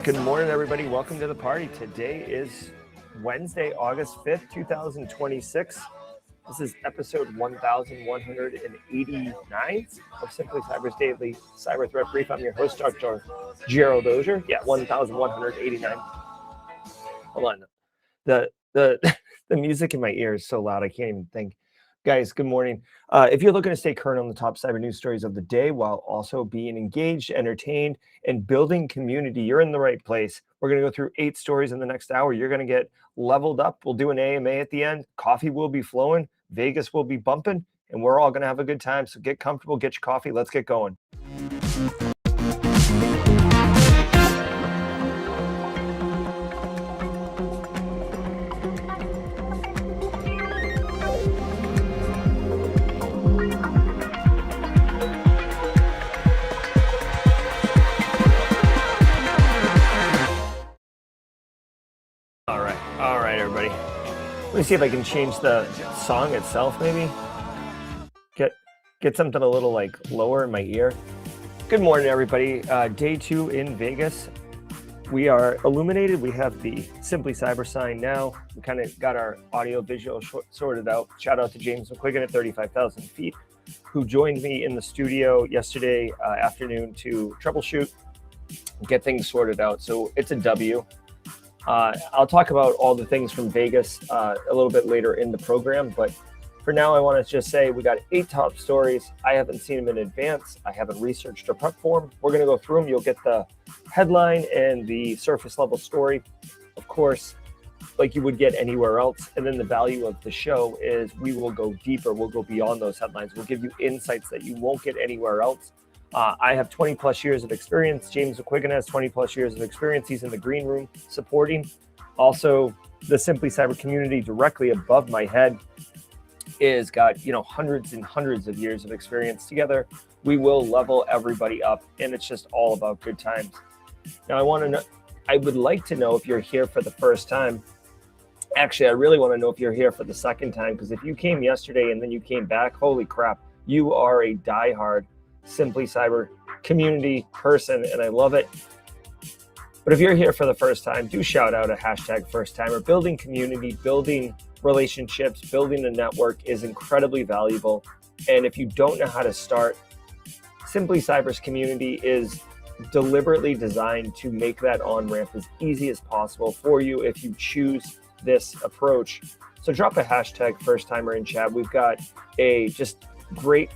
Good morning, everybody. Welcome to the party. Today is Wednesday, August 5th, 2026. This is episode 1189 of Simply Cyber's Daily Cyber Threat Brief. I'm your host, Dr. Gerald Auger. Yeah, 1189. Hold on. The music in my ear is so loud I can't even think. Guys, good morning. If you're looking to stay current on the top cyber news stories of the day while also being engaged, entertained, and building community, you're in the right place. We're going to go through 8 stories in the next hour. You're going to get leveled up. We'll do an AMA at the end. Coffee will be flowing. Vegas will be bumping, and we're all going to have a good time. So get comfortable, get your coffee. Let's get going. All right, everybody. Let me see if I can change the song itself, maybe. Get something a little like lower in my ear. Good morning, everybody. Day 2 in Vegas. We are illuminated. We have the Simply Cyber sign now. We kind of got our audio visual sorted out. Shout out to James McQuiggan at 35,000 feet, who joined me in the studio yesterday afternoon to troubleshoot, get things sorted out. So it's a W. I'll talk about all the things from Vegas a little bit later in the program, but for now, I want to just say we got 8 top stories. I haven't seen them in advance. I haven't researched or prepped for them. We're going to go through them. You'll get the headline and the surface level story, of course, like you would get anywhere else. And then the value of the show is we will go deeper. We'll go beyond those headlines. We'll give you insights that you won't get anywhere else. I have 20 plus years of experience. James McQuiggan has 20 plus years of experience. He's in the green room supporting. Also, the Simply Cyber community directly above my head is got, hundreds and hundreds of years of experience together. We will level everybody up, and it's just all about good times. Now, I would like to know if you're here for the first time. Actually, I really want to know if you're here for the second time, because if you came yesterday and then you came back, holy crap, you are a diehard Simply Cyber community person, and I love it. But if you're here for the first time, do shout out a hashtag first timer. Building community, building relationships, building a network is incredibly valuable. And if you don't know how to start, Simply Cyber's community is deliberately designed to make that on-ramp as easy as possible for you if you choose this approach. So drop a hashtag first timer in chat. We've got a just great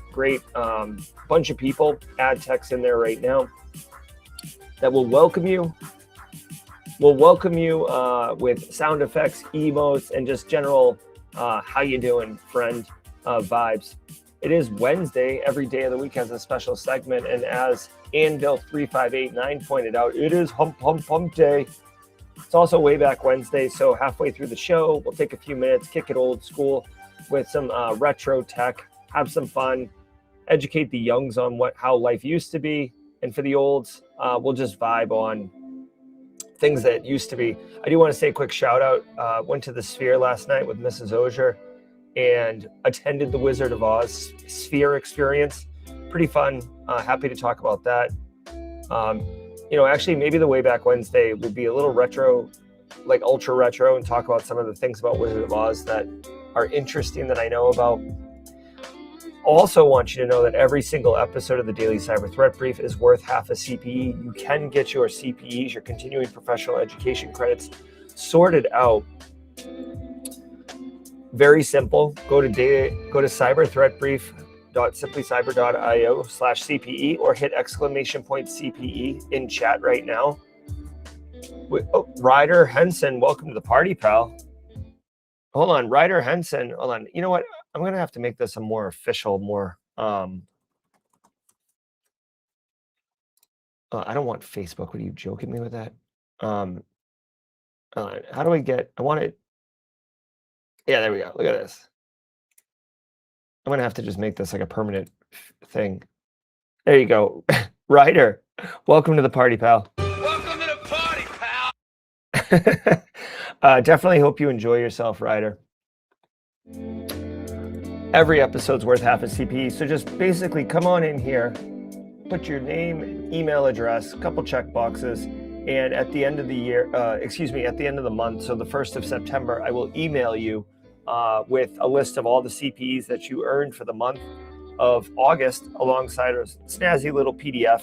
bunch of people, ad techs in there right now that will welcome you. We'll welcome you with sound effects, emotes, and just general how you doing, friend vibes. It is Wednesday. Every day of the week has a special segment, and as Anvil3589 pointed out, it is hump day. It's also way back Wednesday, so halfway through the show, we'll take a few minutes, kick it old school with some retro tech, have some fun, educate the youngs on how life used to be, and for the olds, we'll just vibe on things that used to be. I do want to say a quick shout out. Went to the Sphere last night with Mrs. Auger and attended the Wizard of Oz Sphere experience. Pretty fun. Happy to talk about that. Actually, maybe the way back Wednesday would be a little retro, like ultra retro, and talk about some of the things about Wizard of Oz that are interesting that I know about. Also want you to know that every single episode of the Daily Cyber Threat Brief is worth half a CPE. You can get your CPEs, your continuing professional education credits, sorted out. Very simple. Go to cyberthreatbrief.simplycyber.io/CPE or hit !CPE in chat right now. Ryder Henson, welcome to the party, pal. Hold on, Ryder Henson. Hold on. You know what? I'm going to have to make this a more official, more, I don't want Facebook. What are you joking me with that? How do I want it? Yeah, there we go. Look at this. I'm going to have to just make this like a permanent thing. There you go. Ryder, welcome to the party, pal. Welcome to the party, pal. Definitely hope you enjoy yourself, Ryder. Every episode's worth half a CPE, so just basically come on in here, put your name, email address, a couple check boxes, And at the end of the year, at the end of the month, so the 1st of September, I will email you with a list of all the CPEs that you earned for the month of August alongside a snazzy little PDF.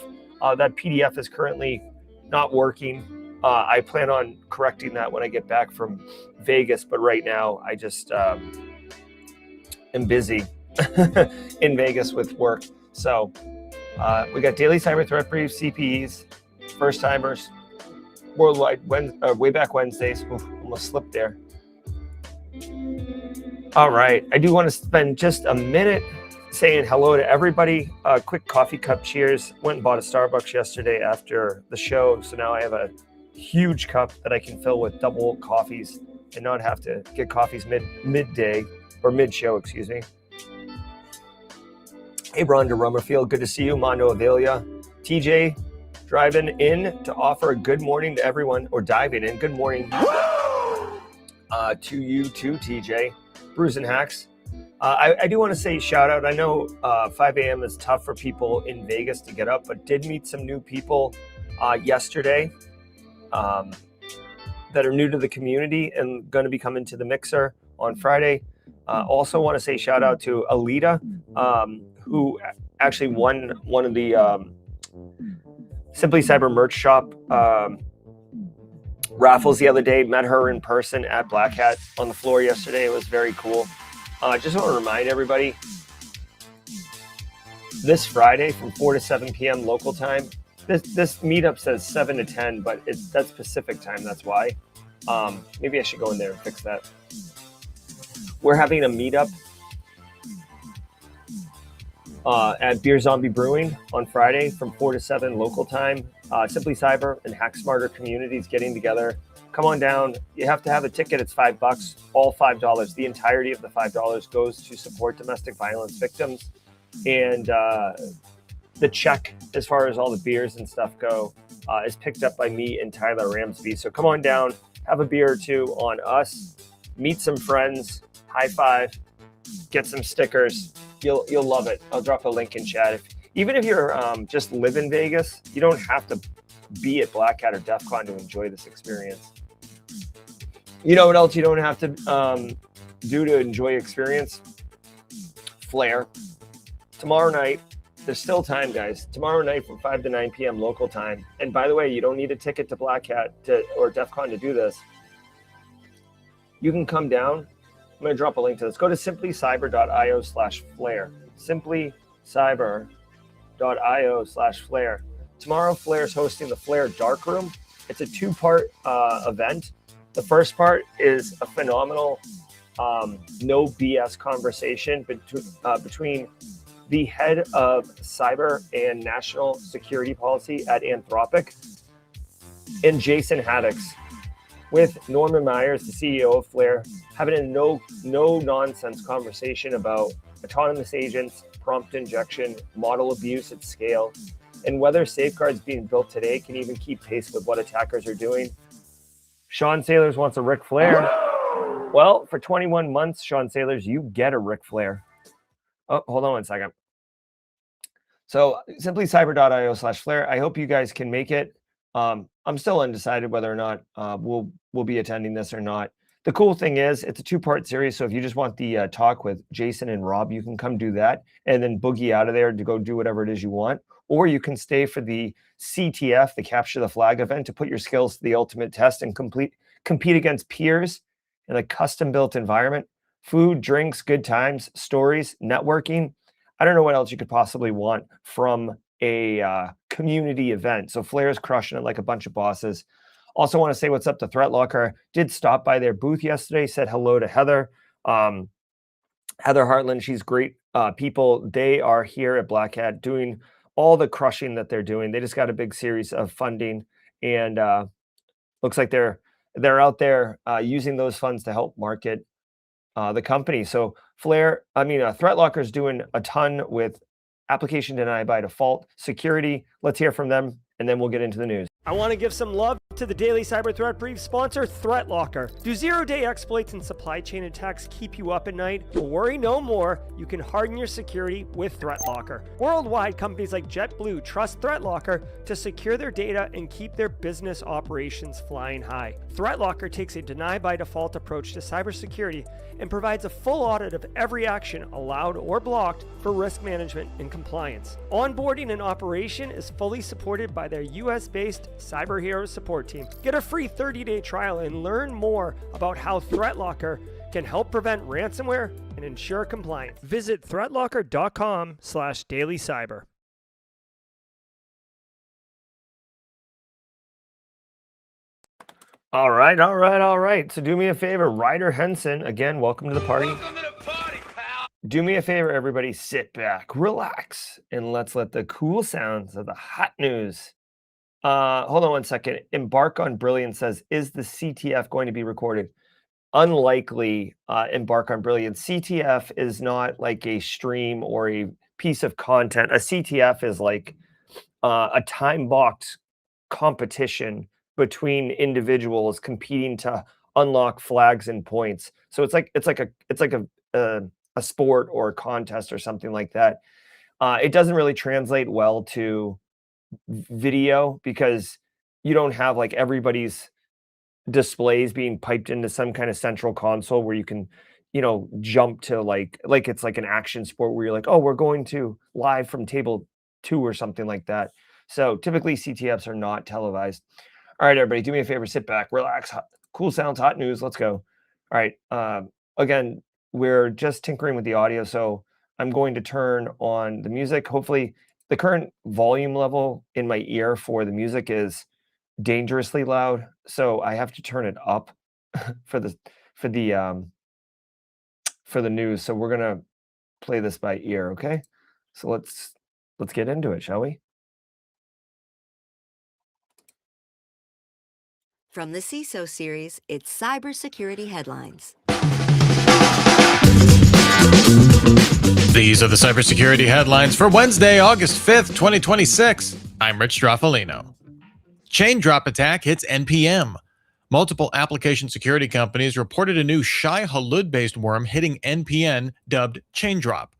That PDF is currently not working. I plan on correcting that when I get back from Vegas, but right now I just am busy in Vegas with work. So we got daily cyber threat briefs, CPEs, first timers, worldwide way back Wednesdays. Oof, almost slipped there. All right, I do want to spend just a minute saying hello to everybody. Quick coffee cup cheers. Went and bought a Starbucks yesterday after the show, so now I have a huge cup that I can fill with double coffees and not have to get coffees midday or mid-show, excuse me. Hey, Rhonda Rummerfield, good to see you. Mondo Avelia, TJ, driving in to offer a good morning to everyone, or diving in. Good morning to you too, TJ. Bruce and Hacks. I do want to say shout out. I know 5 a.m. is tough for people in Vegas to get up, but did meet some new people yesterday that are new to the community and going to be coming to the mixer on Friday. Also want to say shout out to Alita, who actually won one of the Simply Cyber merch shop raffles the other day. Met her in person at Black Hat on the floor yesterday. It was very cool. Just want to remind everybody, this Friday from 4 to 7 p.m. local time, this meetup says 7 to 10, but that's Pacific time, that's why. Maybe I should go in there and fix that. We're having a meetup at Beer Zombie Brewing on Friday from 4 to 7 local time. Simply Cyber and Hack Smarter communities getting together. Come on down. You have to have a ticket. It's $5, all $5. The entirety of the $5 goes to support domestic violence victims. And the check, as far as all the beers and stuff go, is picked up by me and Tyler Ramsby. So come on down, have a beer or two on us, meet some friends, high five, get some stickers. You'll love it. I'll drop a link in chat. Even if you're just live in Vegas, you don't have to be at Black Hat or DEF CON to enjoy this experience. You know what else you don't have to do to enjoy experience? Flare. Tomorrow night, there's still time, guys. Tomorrow night from 5 to 9 p.m. local time. And by the way, you don't need a ticket to Black Hat or DEF CON to do this. You can come down. I'm going to drop a link to this. Go to simplycyber.io/flare. simplycyber.io/flare. Tomorrow, Flare's hosting the Flare Dark Room. It's a 2-part event. The first part is a phenomenal, no BS conversation between the head of cyber and national security policy at Anthropic and Jason Haddix, with Norman Myers, the CEO of Flare, having a no-nonsense conversation about autonomous agents, prompt injection, model abuse at scale, and whether safeguards being built today can even keep pace with what attackers are doing. Sean Sailors wants a Ric Flair. Well, for 21 months, Sean Sailors, you get a Ric Flair. Oh, hold on one second. So simplycyber.io/flare. I hope you guys can make it. I'm still undecided whether or not we'll be attending this or not. The cool thing is it's a 2-part series. So if you just want the talk with Jason and Rob, you can come do that and then boogie out of there to go do whatever it is you want. Or you can stay for the CTF, the Capture the Flag event, to put your skills to the ultimate test and compete against peers in a custom-built environment. Food, drinks, good times, stories, networking. I don't know what else you could possibly want from a community event. So Flare's crushing it like a bunch of bosses. Also want to say what's up to Threat Locker. Did stop by their booth yesterday, said hello to Heather. Heather Hartland, she's great people. They are here at Black Hat doing all the crushing that they're doing. They just got a big series of funding, and looks like they're out there using those funds to help market the company. So Threat Locker is doing a ton with application denied by default security. Let's hear from them, and then we'll get into the news. I want to give some love To the Daily Cyber Threat Brief sponsor, ThreatLocker. Do zero-day exploits and supply chain attacks keep you up at night? Well, worry no more. You can harden your security with ThreatLocker. Worldwide, companies like JetBlue trust ThreatLocker to secure their data and keep their business operations flying high. ThreatLocker takes a deny-by-default approach to cybersecurity and provides a full audit of every action allowed or blocked for risk management and compliance. Onboarding and operation is fully supported by their US-based Cyber Heroes support team. Get a free 30-day trial and learn more about how ThreatLocker can help prevent ransomware and ensure compliance. Visit threatlocker.com/dailycyber. All right. So do me a favor, Ryder Henson, again, welcome to the party. Welcome to the party, pal. Do me a favor, everybody, sit back, relax, and let's let the cool sounds of the hot news. Hold on one second. Embark on Brilliant says, is the CTF going to be recorded? Unlikely. Embark on Brilliant. CTF is not like a stream or a piece of content. A CTF is like a time-boxed competition between individuals competing to unlock flags and points. So it's like a sport or a contest or something like that. It doesn't really translate well to video because you don't have like everybody's displays being piped into some kind of central console where you can, jump to like it's like an action sport where you're like, oh, we're going to live from table 2 or something like that. So typically CTFs are not televised. All right, everybody, do me a favor, sit back, relax, cool sounds, hot news, let's go. All right, again, we're just tinkering with the audio, so I'm going to turn on the music. Hopefully, the current volume level in my ear for the music is dangerously loud, so I have to turn it up for the news. So we're gonna play this by ear, okay? So let's get into it, shall we? From the CISO series, it's cybersecurity headlines. These are the cybersecurity headlines for Wednesday, August 5th, 2026. I'm Rich Straffolino. Chain drop attack hits NPM. Multiple application security companies reported a new Shai-Hulud-based worm hitting NPM dubbed chain drop.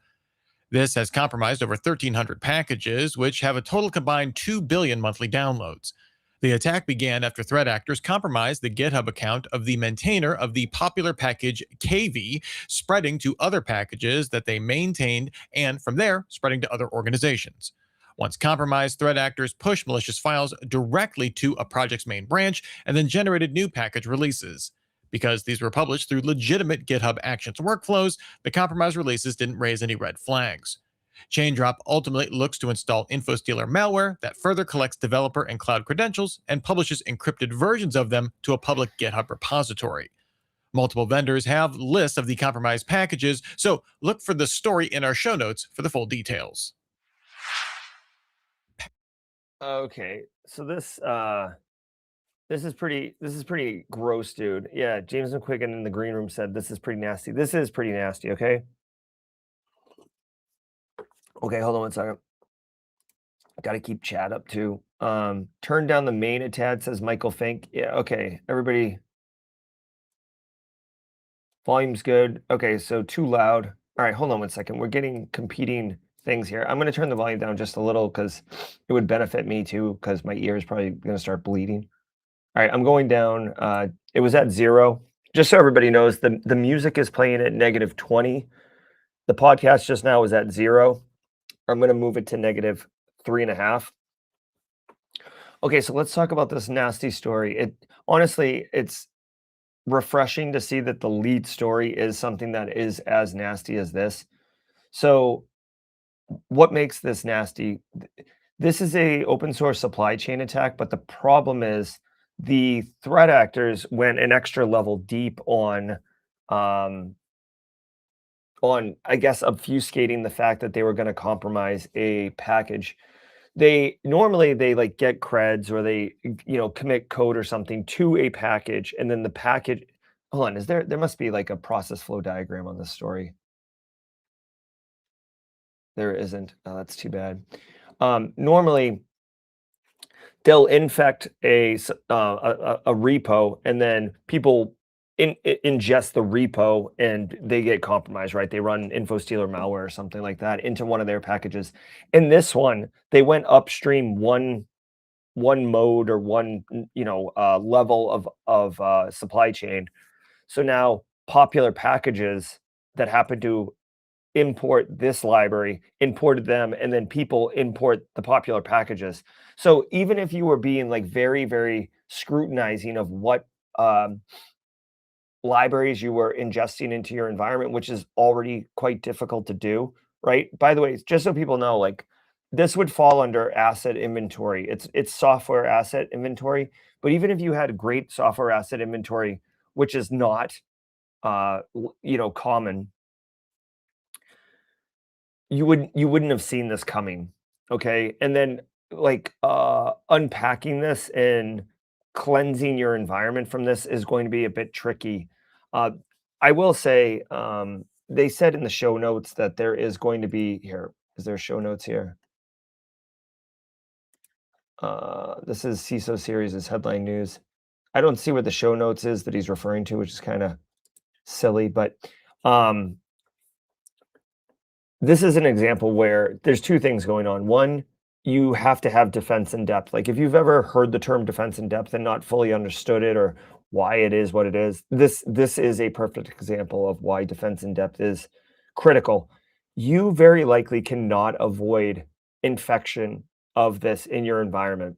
This has compromised over 1,300 packages, which have a total combined 2 billion monthly downloads. The attack began after threat actors compromised the GitHub account of the maintainer of the popular package KV, spreading to other packages that they maintained and from there spreading to other organizations. Once compromised, threat actors pushed malicious files directly to a project's main branch and then generated new package releases. Because these were published through legitimate GitHub Actions workflows, the compromised releases didn't raise any red flags. ChainDrop ultimately looks to install InfoStealer malware that further collects developer and cloud credentials and publishes encrypted versions of them to a public GitHub repository. Multiple vendors have lists of the compromised packages, so look for the story in our show notes for the full details. Okay, so this is pretty gross, dude. Yeah, James McQuiggan in the green room said this is pretty nasty. This is pretty nasty, okay? Okay, hold on one second. Got to keep chat up too. Turn down the main attack, says Michael Fink. Yeah, okay, everybody. Volume's good. Okay, so too loud. All right, hold on one second. We're getting competing things here. I'm going to turn the volume down just a little because it would benefit me too because my ear is probably going to start bleeding. All right, I'm going down. It was at 0. Just so everybody knows, the music is playing at -20. The podcast just now was at 0. I'm going to move it to -3.5. Okay, so let's talk about this nasty story. Honestly, it's refreshing to see that the lead story is something that is as nasty as this. So what makes this nasty? This is a open source supply chain attack, but the problem is the threat actors went an extra level deep on I guess obfuscating the fact that they were going to compromise a package. They normally like get creds or they commit code or something to a package, and then the package, hold on, there must be like a process flow diagram on this story. There isn't. Oh, that's too bad. Normally they'll infect a repo, and then people ingest the repo and they get compromised, right? They run info stealer malware or something like that into one of their packages. In this one, they went upstream one mode or one level of supply chain. So now popular packages that happen to import this library imported them, and then people import the popular packages. So even if you were being like very, very scrutinizing of what libraries you were ingesting into your environment, which is already quite difficult to do, right? By the way, just so people know, like this would fall under asset inventory. It's software asset inventory. But even if you had great software asset inventory, which is not common, you wouldn't have seen this coming. Okay. And then like unpacking this and cleansing your environment from this is going to be a bit tricky. uh, I will say, they said in the show notes that there is going to be here. Is there show notes here? This is CISO Series' headline news. I don't see what the show notes is that he's referring to, which is kind of silly, but um, this is an example where there's two things going on. One, you have to have defense in depth. Like if you've ever heard the term defense in depth and not fully understood it or why it is what it is, this is a perfect example of why defense in depth is critical. You very likely cannot avoid infection of this in your environment.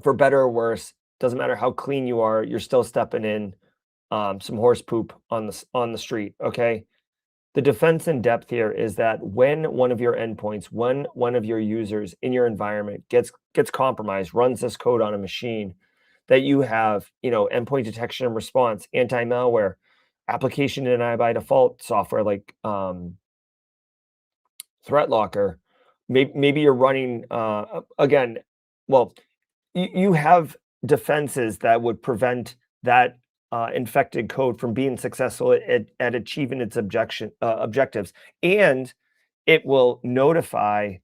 For better or worse, doesn't matter how clean you are, you're still stepping in some horse poop on the street. Okay, the defense in depth here is that when one of your endpoints, when one of your users in your environment gets compromised, runs this code on a machine, that you have, endpoint detection and response, anti-malware, application deny by default software like Threat Locker. Maybe you're running again. Well, you have defenses that would prevent that infected code from being successful at achieving its objectives. And it will notify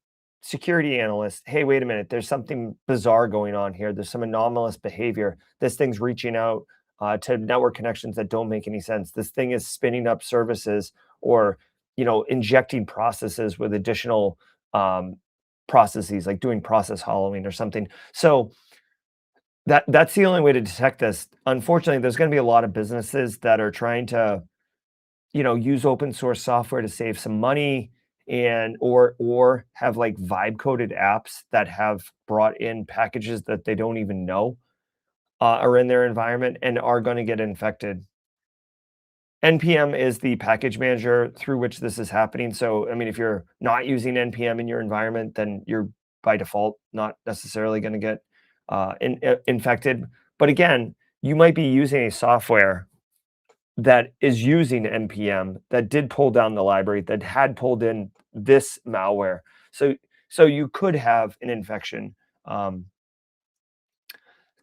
security analysts, hey, wait a minute, there's something bizarre going on here. There's some anomalous behavior. This thing's reaching out to network connections that don't make any sense. This thing is spinning up services or, injecting processes with additional processes, like doing process hollowing or something. So that's the only way to detect this. Unfortunately, there's going to be a lot of businesses that are trying to, use open source software to save some money and or have like vibe coded apps that have brought in packages that they don't even know are in their environment and are going to get infected. NPM is the package manager through which this is happening. So, I mean, if you're not using NPM in your environment, then you're by default not necessarily going to get infected. But again, you might be using a software that is using NPM that did pull down the library that had pulled in this malware. So you could have an infection. It's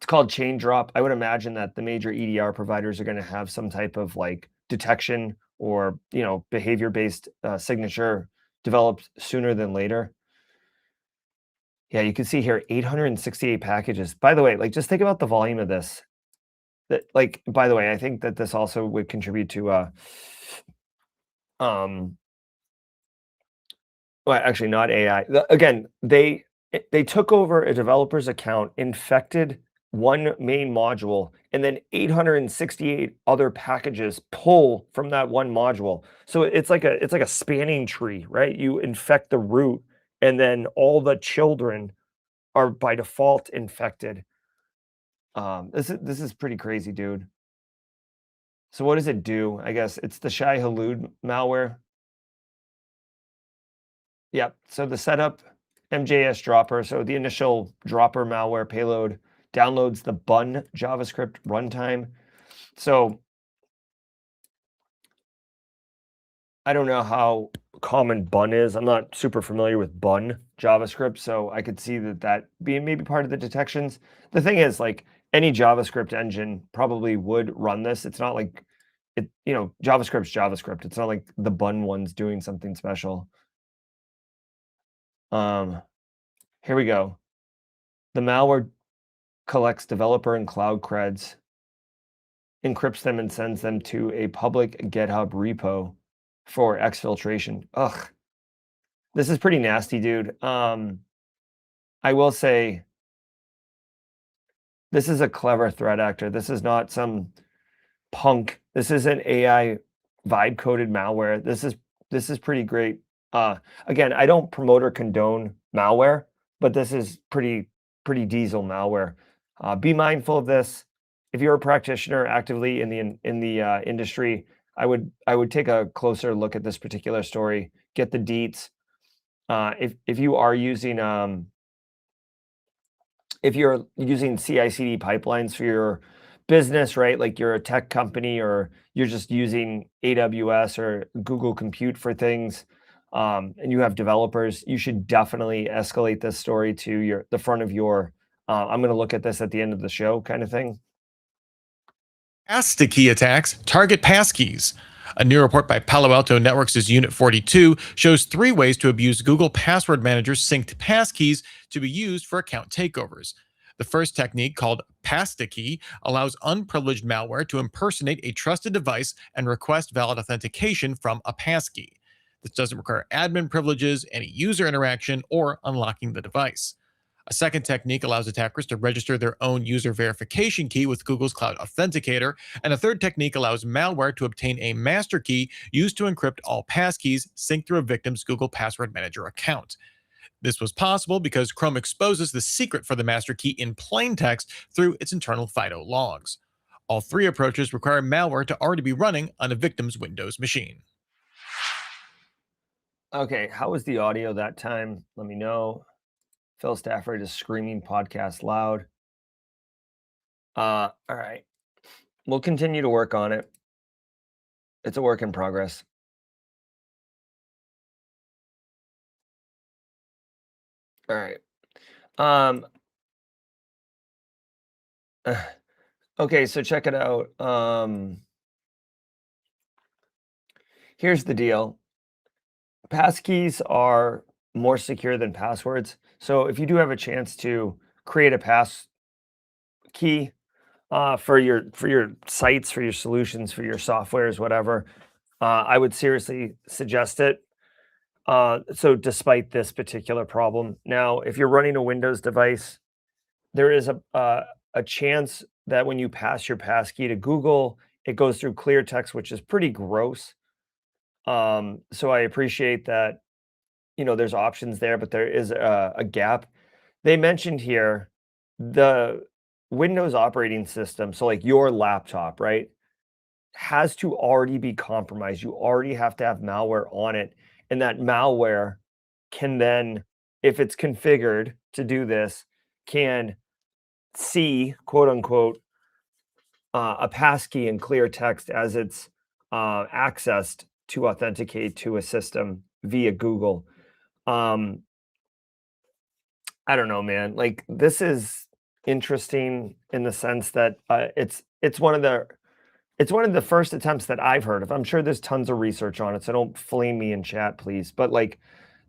called chain drop. I would imagine that the major EDR providers are going to have some type of like detection or behavior based signature developed sooner than later. Yeah, you can see here 868 packages. By the way, like just think about the volume of this. That like by the way, I think that this also would contribute to um well, actually not AI. Again, they took over a developer's account, infected one main module, and then 868 other packages pull from that one module. So it's like a spanning tree, right? You infect the root, and then all the children are by default infected. This is pretty crazy, dude. So what does it do? I guess it's the Shai Halud malware. Yep. So the setup MJS dropper. So the initial dropper malware payload downloads the bun JavaScript runtime. So I don't know how common bun is. I'm not super familiar with bun JavaScript, so I could see that being maybe part of the detections. The thing is, like any JavaScript engine probably would run this. It's not like JavaScript's JavaScript. It's not like the bun one's doing something special. Here we go. The malware collects developer and cloud creds, encrypts them, and sends them to a public GitHub repo for exfiltration. Ugh, this is pretty nasty, dude. I will say this is a clever threat actor. This is not some punk. This is an AI vibe coded malware. This is pretty great. Again, I don't promote or condone malware, but this is pretty diesel malware. Be mindful of this. If you're a practitioner actively in the industry, I would take a closer look at this particular story. Get the deets. If you are using if you're using CI/CD pipelines for your business, right? Like you're a tech company or you're just using AWS or Google Compute for things, and you have developers, you should definitely escalate this story to the front of your. I'm going to look at this at the end of the show, kind of thing. Passkey attacks target passkeys. A new report by Palo Alto Networks' Unit 42 shows 3 ways to abuse Google Password Manager's synced passkeys to be used for account takeovers. The first technique, called passkey, allows unprivileged malware to impersonate a trusted device and request valid authentication from a passkey. This doesn't require admin privileges, any user interaction, or unlocking the device. A second technique allows attackers to register their own user verification key with Google's Cloud Authenticator, and a third technique allows malware to obtain a master key used to encrypt all passkeys synced through a victim's Google Password Manager account. This was possible because Chrome exposes the secret for the master key in plain text through its internal FIDO logs. All 3 approaches require malware to already be running on a victim's Windows machine. Okay, how was the audio that time? Let me know. Phil Stafford is screaming podcast loud. All right. We'll continue to work on it. It's a work in progress. All right. Okay, so check it out. Here's the deal. Passkeys are more secure than passwords. So if you do have a chance to create a pass key for your sites, for your solutions, for your softwares, whatever, I would seriously suggest it. So despite this particular problem, now if you're running a Windows device, there is a chance that when you pass your passkey to Google, it goes through clear text, which is pretty gross. So I appreciate that, there's options there, but there is a gap. They mentioned here the Windows operating system, so like your laptop, right, has to already be compromised. You already have to have malware on it, and that malware can then, if it's configured to do this, can see, quote unquote, a passkey in clear text as it's accessed to authenticate to a system via Google. I don't know, man. Like, this is interesting in the sense that it's one of the first attempts that I've heard of. I'm sure there's tons of research on it, so don't flame me in chat, please. But like,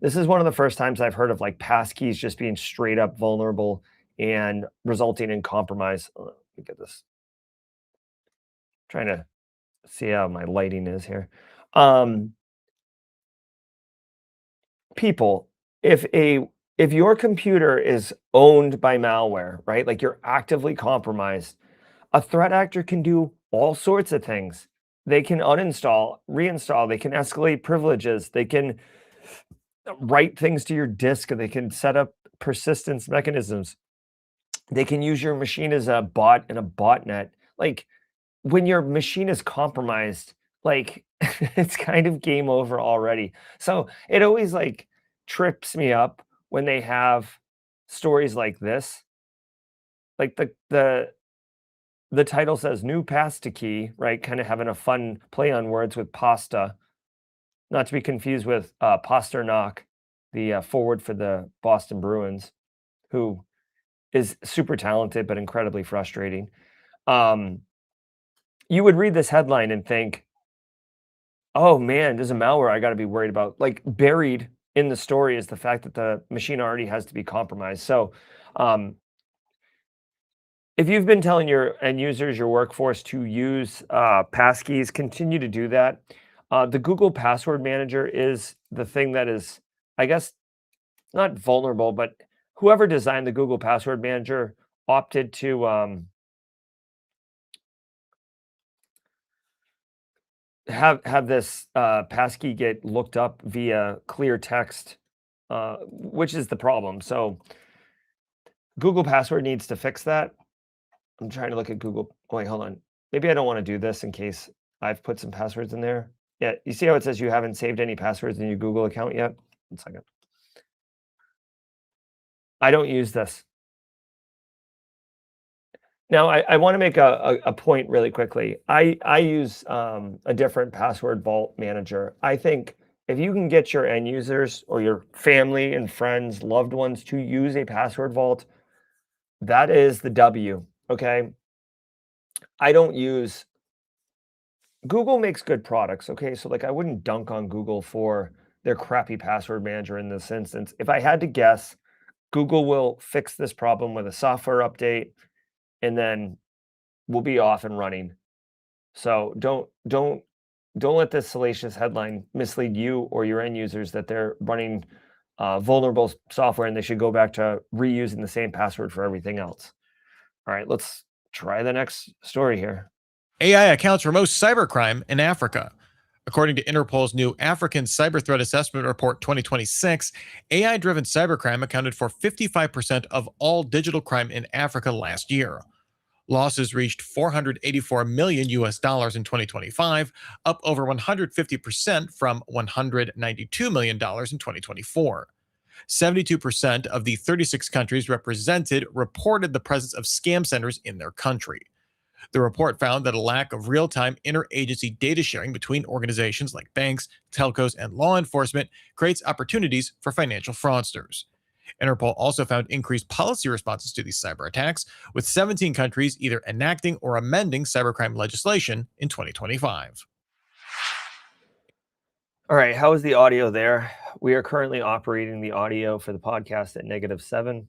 this is one of the first times I've heard of like passkeys just being straight up vulnerable and resulting in compromise. Let me get this. Trying to see how my lighting is here. People, if your computer is owned by malware, right? Like you're actively compromised, a threat actor can do all sorts of things. They can uninstall, reinstall, they can escalate privileges, they can write things to your disk, they can set up persistence mechanisms. They can use your machine as a bot in a botnet. Like, when your machine is compromised, like it's kind of game over already. So it always like trips me up when they have stories like this. Like the title says new pasta key, right? Kind of having a fun play on words with pasta, not to be confused with Pasternak, the forward for the Boston Bruins, who is super talented but incredibly frustrating. You would read this headline and think, oh man, there's a malware I got to be worried about. Like, buried in the story is the fact that the machine already has to be compromised. So If you've been telling your end users, your workforce to use passkeys, continue to do that. The Google Password Manager is the thing that is, I guess, not vulnerable, but whoever designed the Google Password Manager opted to have this passkey get looked up via clear text, which is the problem. So Google Password needs to fix that. I'm trying to look at Google. Wait, hold on. Maybe I don't want to do this in case I've put some passwords in there. Yeah, you see how it says you haven't saved any passwords in your Google account yet? 1 second. I don't use this. Now, I want to make a point really quickly. I use a different password vault manager. I think if you can get your end users or your family and friends, loved ones to use a password vault, that is the W. Okay. I don't use Google makes good products. Okay. So, like, I wouldn't dunk on Google for their crappy password manager in this instance. If I had to guess, Google will fix this problem with a software update and then we'll be off and running. So don't let this salacious headline mislead you or your end users that they're running vulnerable software and they should go back to reusing the same password for everything else. All right, let's try the next story here. AI accounts for most cybercrime in Africa. According to Interpol's new African Cyber Threat Assessment Report 2026, AI driven cybercrime accounted for 55% of all digital crime in Africa last year. Losses reached $484 million US dollars in 2025, up over 150% from $192 million in 2024. 72% of the 36 countries represented reported the presence of scam centers in their country. The report found that a lack of real-time interagency data sharing between organizations like banks, telcos, and law enforcement creates opportunities for financial fraudsters. Interpol also found increased policy responses to these cyber attacks, with 17 countries either enacting or amending cybercrime legislation in 2025. All right, how is the audio there? We are currently operating the audio for the podcast at -7.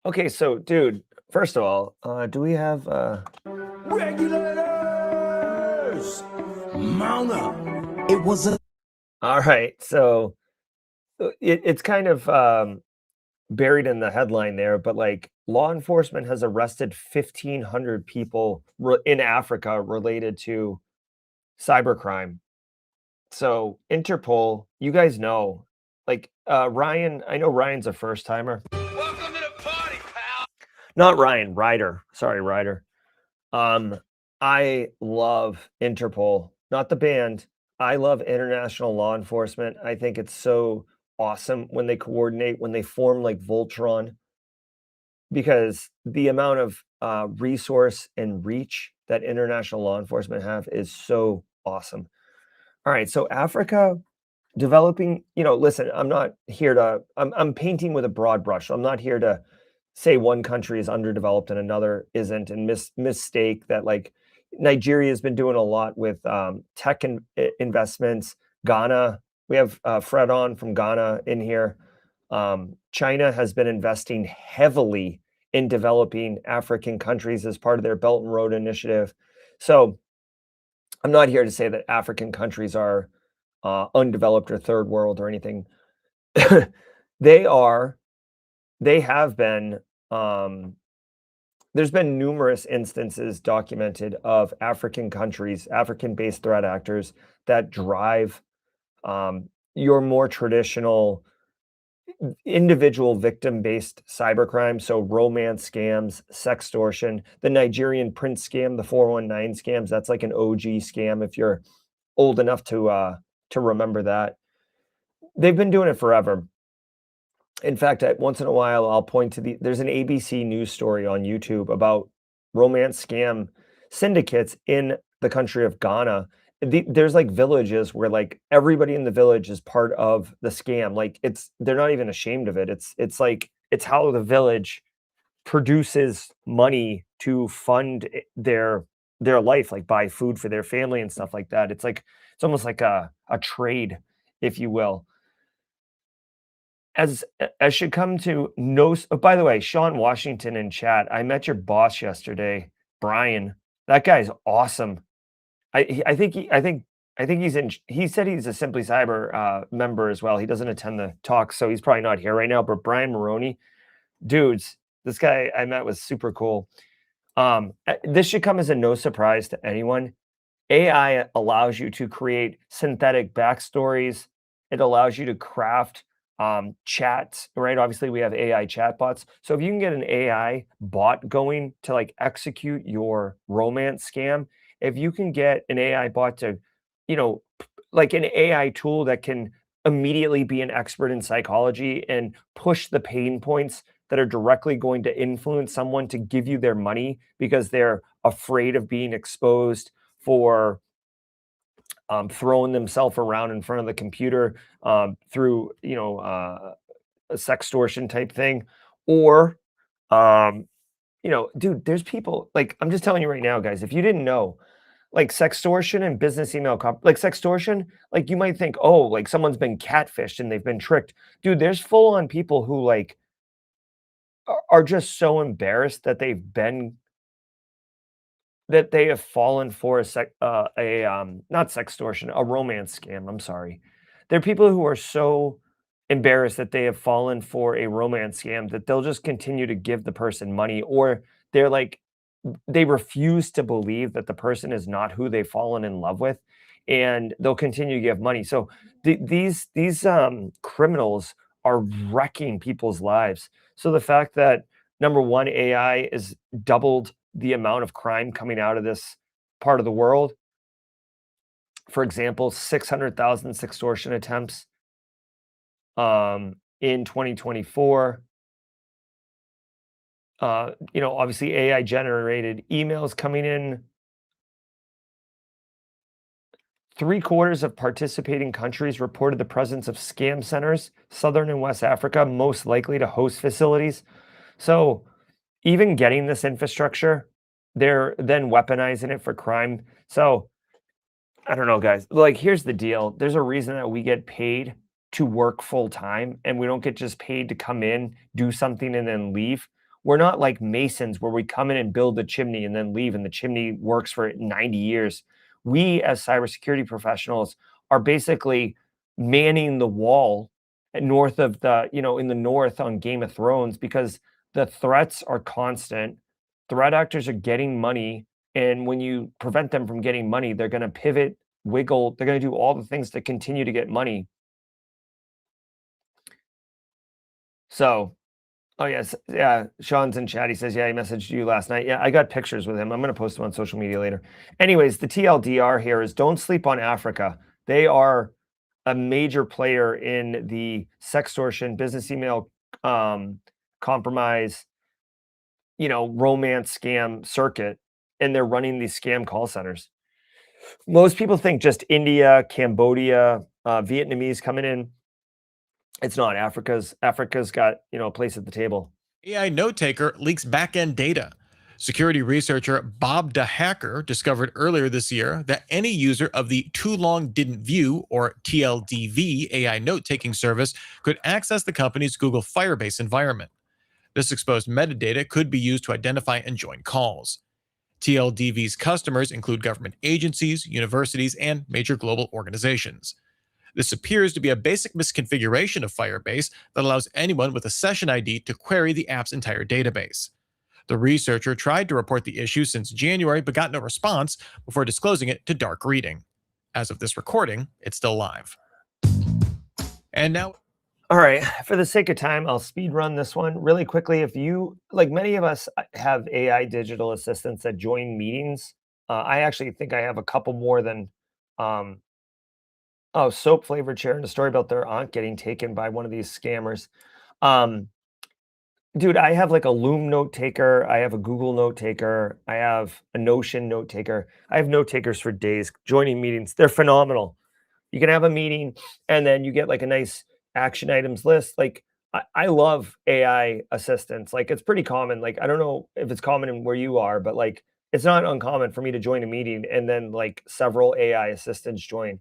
Okay, so dude, first of all, do we have Regulators! Mount up. It was a all right, so it's kind of buried in the headline there, but like law enforcement has arrested 1,500 people in Africa related to cybercrime. So Interpol, you guys know, like Ryan, I know Ryan's a first timer. welcome to the party, pal. Not Ryan, Ryder. Sorry, Ryder. I love Interpol, not the band. I love international law enforcement. I think it's so awesome when they coordinate, when they form like Voltron, because the amount of resource and reach that international law enforcement have is so awesome. All right, so Africa developing, listen, I'm not here to I'm painting with a broad brush. I'm not here to say one country is underdeveloped and another isn't and mistake that like Nigeria has been doing a lot with tech investments. Ghana, we have Fred on from Ghana in here. China has been investing heavily in developing African countries as part of their Belt and Road Initiative. So I'm not here to say that African countries are undeveloped or third world or anything. They are. They have been. There's been numerous instances documented of African countries, African-based threat actors that drive your more traditional individual victim-based cybercrime. So romance scams, sextortion, the Nigerian prince scam, the 419 scams. That's like an OG scam if you're old enough to remember that. They've been doing it forever. In fact, once in a while, I'll point to there's an ABC News story on YouTube about romance scam syndicates in the country of Ghana. There's like villages where like everybody in the village is part of the scam. Like they're not even ashamed of it. It's like it's how the village produces money to fund their life, like buy food for their family and stuff like that. It's almost like a trade, if you will. as should come to no. Oh, by the way, Sean Washington in chat. I met your boss yesterday, Brian. That guy's awesome. I think he's in. He said he's a Simply Cyber member as well. He doesn't attend the talk, so he's probably not here right now. But Brian Maroney, dudes, this guy I met was super cool. This should come as a no surprise to anyone. AI allows you to create synthetic backstories. It allows you to craft chats, right? Obviously, we have AI chatbots. So if you can get an AI bot going to like execute your romance scam, if you can get an AI bot to, like an AI tool that can immediately be an expert in psychology and push the pain points that are directly going to influence someone to give you their money because they're afraid of being exposed for throwing themselves around in front of the computer through, a sextortion type thing, or, dude, there's people like I'm just telling you right now, guys. If you didn't know, like sextortion and business email, like sextortion, like you might think, oh, like someone's been catfished and they've been tricked, dude. There's full on people who like are just so embarrassed that they have fallen for not sextortion, a romance scam. I'm sorry. There are people who are so embarrassed that they have fallen for a romance scam that they'll just continue to give the person money, or they're like they refuse to believe that the person is not who they've fallen in love with, and they'll continue to give money. So these criminals are wrecking people's lives. So the fact that number one, AI is doubled the amount of crime coming out of this part of the world. For example, 600,000 sextortion attempts in 2024. Obviously AI generated emails coming in. 3/4 of participating countries reported the presence of scam centers, Southern and West Africa, most likely to host facilities. So even getting this infrastructure, they're then weaponizing it for crime. So I don't know, guys. Like, here's the deal. There's a reason that we get paid to work full time and we don't get just paid to come in, do something, and then leave. We're not like masons where we come in and build the chimney and then leave and the chimney works for 90 years. We, as cybersecurity professionals, are basically manning the wall north of in the north on Game of Thrones because the threats are constant. Threat actors are getting money. And when you prevent them from getting money, they're going to pivot, wiggle. They're going to do all the things to continue to get money. So, oh, yes. Yeah. Sean's in chat. He says, yeah, he messaged you last night. Yeah, I got pictures with him. I'm going to post them on social media later. Anyways, the TLDR here is don't sleep on Africa. They are a major player in the sextortion, business email compromise, romance scam circuit, and they're running these scam call centers. Most people think just India, Cambodia, Vietnamese coming in. It's not. Africa's got, a place at the table. AI note taker leaks backend data. Security researcher Bob DeHacker discovered earlier this year that any user of the Too Long Didn't View, or TLDV, AI note-taking service could access the company's Google Firebase environment. This exposed metadata could be used to identify and join calls. TLDV's customers include government agencies, universities, and major global organizations. This appears to be a basic misconfiguration of Firebase that allows anyone with a session ID to query the app's entire database. The researcher tried to report the issue since January but got no response before disclosing it to Dark Reading. As of this recording, it's still live. And now, all right, for the sake of time, I'll speed run this one really quickly. If you, like many of us, have AI digital assistants that join meetings, I actually think I have a couple more than, soap flavored chair and a story about their aunt getting taken by one of these scammers. Dude, I have like a Loom note taker. I have a Google note taker. I have a Notion note taker. I have note takers for days joining meetings. They're phenomenal. You can have a meeting and then you get like a nice action items list. Like I love AI assistants. Like it's pretty common. Like I don't know if it's common in where you are, but like it's not uncommon for me to join a meeting and then like several AI assistants join.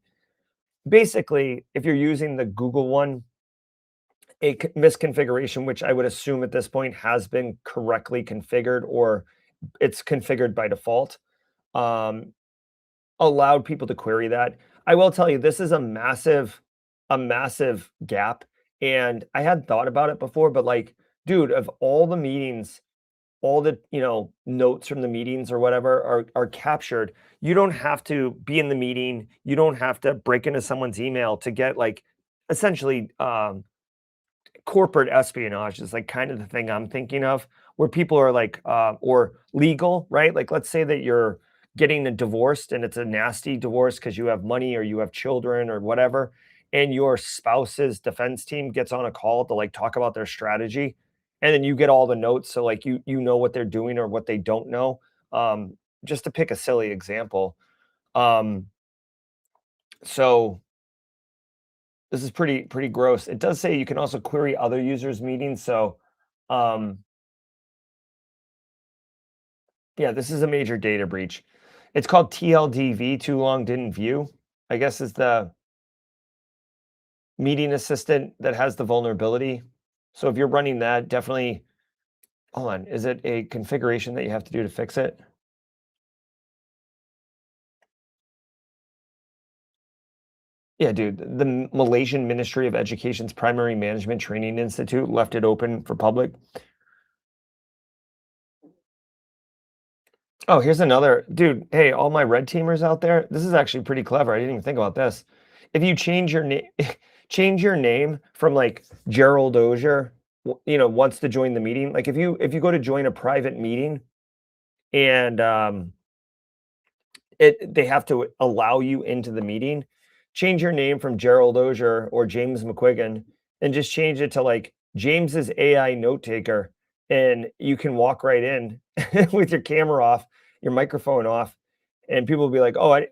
Basically, if you're using the Google one, misconfiguration, which I would assume at this point has been correctly configured or it's configured by default, um, allowed people to query that. I will tell you, this is a massive gap. And I had thought about it before, but like, dude, of all the meetings, all the notes from the meetings or whatever are captured. You don't have to be in the meeting. You don't have to break into someone's email to get like essentially corporate espionage is like kind of the thing I'm thinking of, where people are like, or legal, right? Like, let's say that you're getting a divorced and it's a nasty divorce because you have money or you have children or whatever, and your spouse's defense team gets on a call to like talk about their strategy, and then you get all the notes, so like you know what they're doing or what they don't know. Just to pick a silly example, um, so this is pretty gross. It does say you can also query other users' meetings. So, um, yeah, this is a major data breach. It's called TLDV, too long didn't view. I guess is the meeting assistant that has the vulnerability. So if you're running that, definitely, hold on, is it a configuration that you have to do to fix it? Yeah, dude, the Malaysian Ministry of Education's Primary Management Training Institute left it open for public. Oh, here's another dude. Hey, all my red teamers out there. This is actually pretty clever. I didn't even think about this. If you change your name, change your name from like Gerald Auger, wants to join the meeting. Like if you go to join a private meeting and they have to allow you into the meeting, change your name from Gerald Auger or James McQuiggan and just change it to like James's AI note taker, and you can walk right in with your camera off, your microphone off, and people will be like, "Oh, I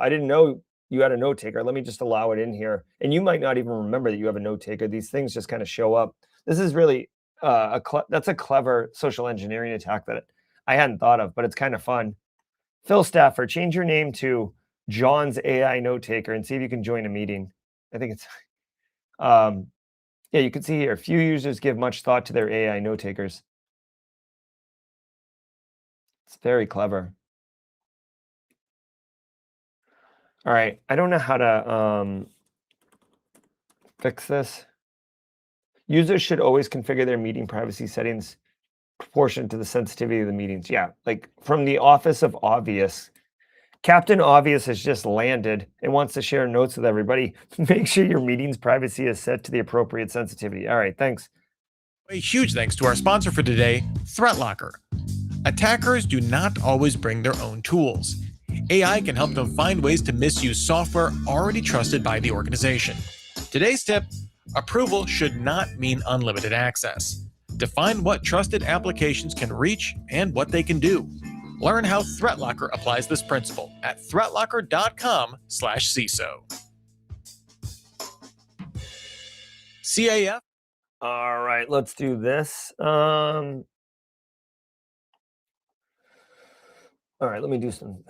didn't know you had a note taker. Let me just allow it in here." And you might not even remember that you have a note taker. These things just kind of show up. This is really that's a clever social engineering attack that I hadn't thought of, but it's kind of fun. Phil Stafford, change your name to John's AI note taker and see if you can join a meeting. I think it's yeah, you can see here, few users give much thought to their AI note takers. It's very clever. All right, I don't know how to fix this. Users should always configure their meeting privacy settings proportionate to the sensitivity of the meetings. Yeah, like from the Office of Obvious. Captain Obvious has just landed and wants to share notes with everybody. Make sure your meeting's privacy is set to the appropriate sensitivity. All right, thanks. A huge thanks to our sponsor for today, ThreatLocker. Attackers do not always bring their own tools. AI can help them find ways to misuse software already trusted by the organization. Today's tip: approval should not mean unlimited access. Define what trusted applications can reach and what they can do. Learn how ThreatLocker applies this principle at threatlocker.com/CISO. CAF. All right, let's do this. All right, let me do some.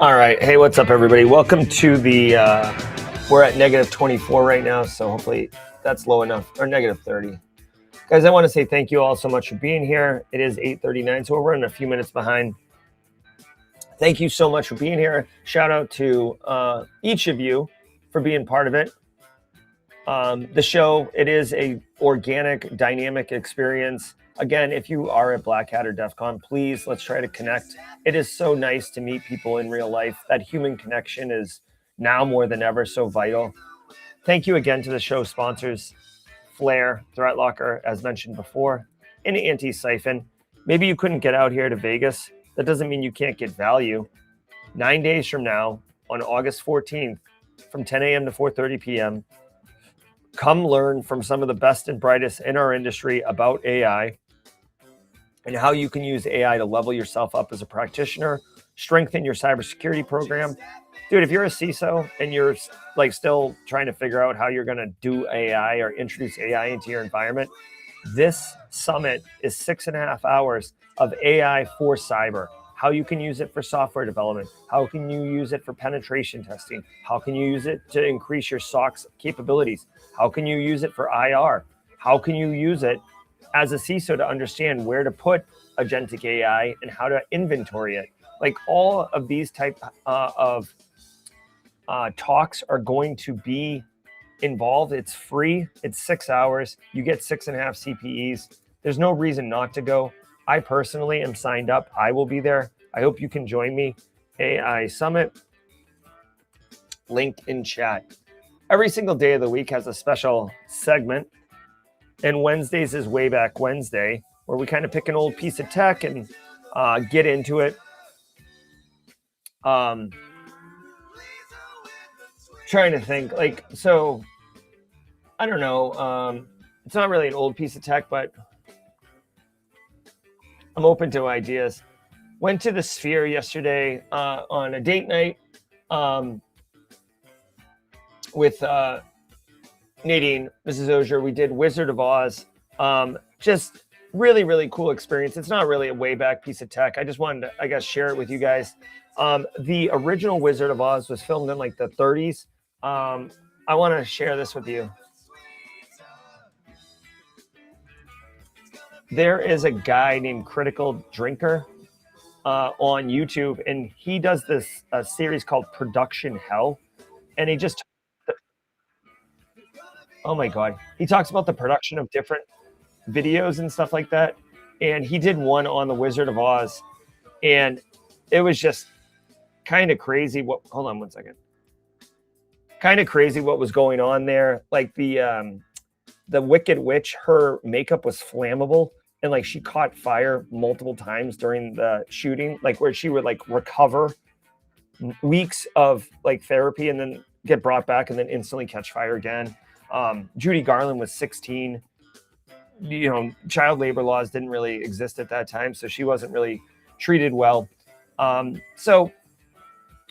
All right, hey, what's up, everybody? Welcome to the. We're at -24 right now, so hopefully that's low enough, or -30. Guys, I want to say thank you all so much for being here. It is 8:39, so we're running a few minutes behind. Thank you so much for being here. Shout out to each of you for being part of it. The show, it is a organic, dynamic experience. Again, if you are at Black Hat or DEF CON, please, let's try to connect. It is so nice to meet people in real life. That human connection is now more than ever so vital. Thank you again to the show sponsors, Flare, ThreatLocker, as mentioned before, and Anti-Siphon. Maybe you couldn't get out here to Vegas. That doesn't mean you can't get value. 9 days from now, on August 14th, from 10 a.m. to 4:30 p.m., come learn from some of the best and brightest in our industry about AI and how you can use AI to level yourself up as a practitioner, strengthen your cybersecurity program. Dude, if you're a CISO and you're like still trying to figure out how you're going to do AI or introduce AI into your environment, This summit is 6.5 hours of AI for cyber. How you can use it for software development. How can you use it for penetration testing? How can you use it to increase your SOC's capabilities? How can you use it for IR? How can you use it as a CISO to understand where to put agentic AI and how to inventory it? Like all of these type of talks are going to be involved. It's free. It's 6 hours. You get 6.5 CPEs. There's no reason not to go. I personally am signed up. I will be there. I hope you can join me. AI Summit. Link in chat. Every single day of the week has a special segment. And Wednesdays is Way Back Wednesday, where we kind of pick an old piece of tech and get into it. Trying to think, like, so I don't know. It's not really an old piece of tech, but I'm open to ideas. Went to the Sphere yesterday on a date night with Nadine, Mrs. Auger. We did Wizard of Oz. Just really, really cool experience. It's not really a way back piece of tech. I just wanted to, I guess, share it with you guys. The original Wizard of Oz was filmed in like the 30s. I want to share this with you. There is a guy named Critical Drinker on YouTube, and he does this series called Production Hell, and he just, oh my God, he talks about the production of different videos and stuff like that, and he did one on the Wizard of Oz, and it was just kind of crazy. Hold on one second. Kind of crazy what was going on there. Like the Wicked Witch, her makeup was flammable, and like she caught fire multiple times during the shooting, like where she would like recover weeks of like therapy and then get brought back and then instantly catch fire again. Judy Garland was 16. You know, child labor laws didn't really exist at that time, so she wasn't really treated well. So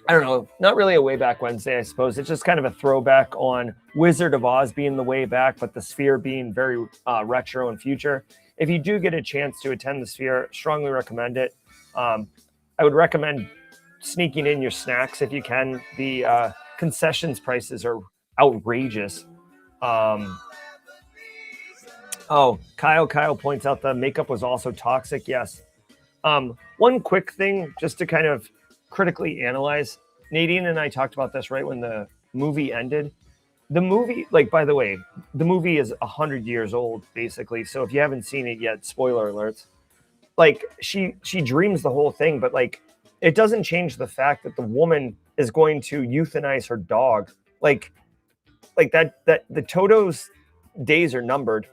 I don't know, not really a Way Back Wednesday, I suppose. It's just kind of a throwback on Wizard of Oz being the way back, but the Sphere being very retro and future. If you do get a chance to attend the Sphere, strongly recommend it. I would recommend sneaking in your snacks if you can. The concessions prices are outrageous. Oh, Kyle points out the makeup was also toxic. Yes. One quick thing just to kind of critically analyze. Nadine and I talked about this right when the movie ended. The movie, like, by the way, the movie is 100 years old, basically. So if you haven't seen it yet, spoiler alerts. Like, she dreams the whole thing, but like, it doesn't change the fact that the woman is going to euthanize her dog. Like that the Toto's days are numbered.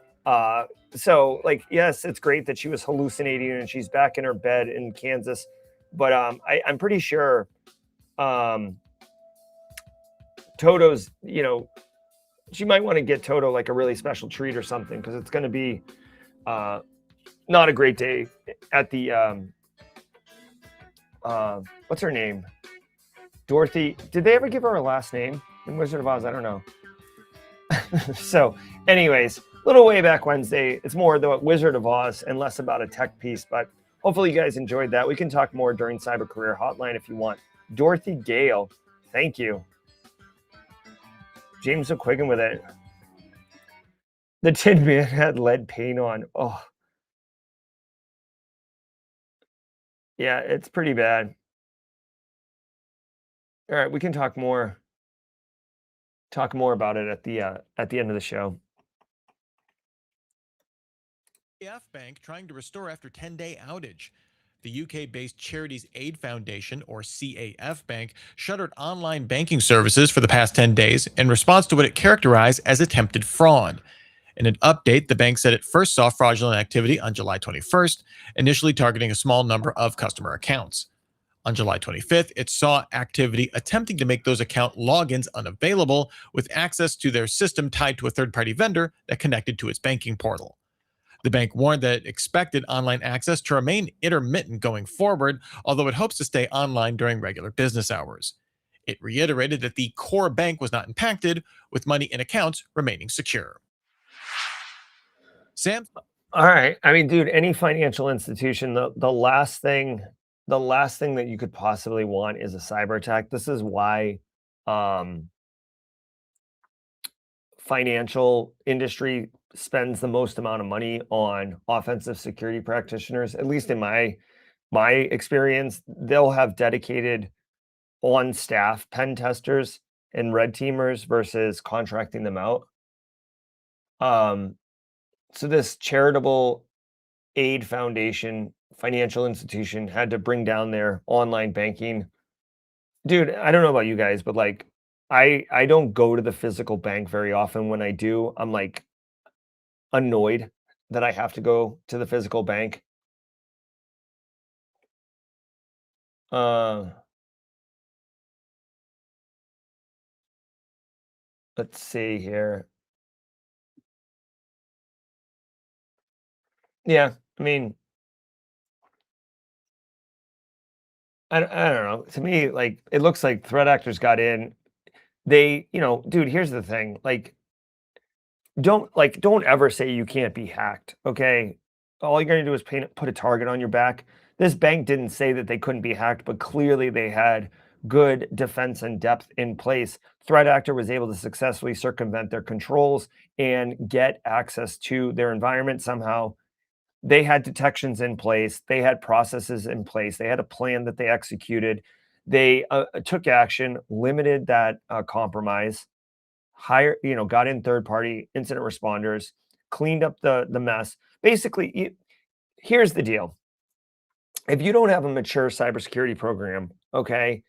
So like, yes, it's great that she was hallucinating and she's back in her bed in Kansas, but I'm pretty sure Toto's, you know, she might want to get Toto like a really special treat or something, because it's going to be not a great day at the what's her name? Dorothy. Did they ever give her a last name in Wizard of Oz? I don't know. So anyways, little Way Back Wednesday. It's more the Wizard of Oz and less about a tech piece, but hopefully you guys enjoyed that. We can talk more during Cyber Career Hotline if you want. Dorothy Gale, thank you. James McQuiggan with it. The Tin Man had lead paint on. Oh. Yeah, it's pretty bad. All right, we can talk more about it at the end of the show. CAF Bank trying to restore after 10-day outage. The UK-based Charities Aid Foundation, or CAF Bank, shuttered online banking services for the past 10 days in response to what it characterized as attempted fraud. In an update, the bank said it first saw fraudulent activity on July 21st, initially targeting a small number of customer accounts. On July 25th, it saw activity attempting to make those account logins unavailable, with access to their system tied to a third-party vendor that connected to its banking portal. The bank warned that it expected online access to remain intermittent going forward, although it hopes to stay online during regular business hours. It reiterated that the core bank was not impacted, with money in accounts remaining secure. Sam? All right. I mean, dude, any financial institution, the last thing that you could possibly want is a cyber attack. This is why um financial industry spends the most amount of money on offensive security practitioners. At least in my experience, they'll have dedicated on staff pen testers and red teamers versus contracting them out. Um, so this charitable aid foundation financial institution had to bring down their online banking. Dude, I don't know about you guys, but like I don't go to the physical bank very often. When I do, I'm like annoyed that I have to go to the physical bank. Uh, let's see here. Yeah, I mean, I don't know. To me, like it looks like threat actors got in. Dude, here's the thing. Don't ever say you can't be hacked, okay? All you're gonna do is put a target on your back. This bank didn't say that they couldn't be hacked, but clearly they had good defense and depth in place. Threat actor was able to successfully circumvent their controls and get access to their environment somehow. They had detections in place, they had processes in place, they had a plan that they executed. They took action, limited that compromise, got in third party incident responders, cleaned up the mess. Basically, here's the deal. If you don't have a mature cybersecurity program, okay,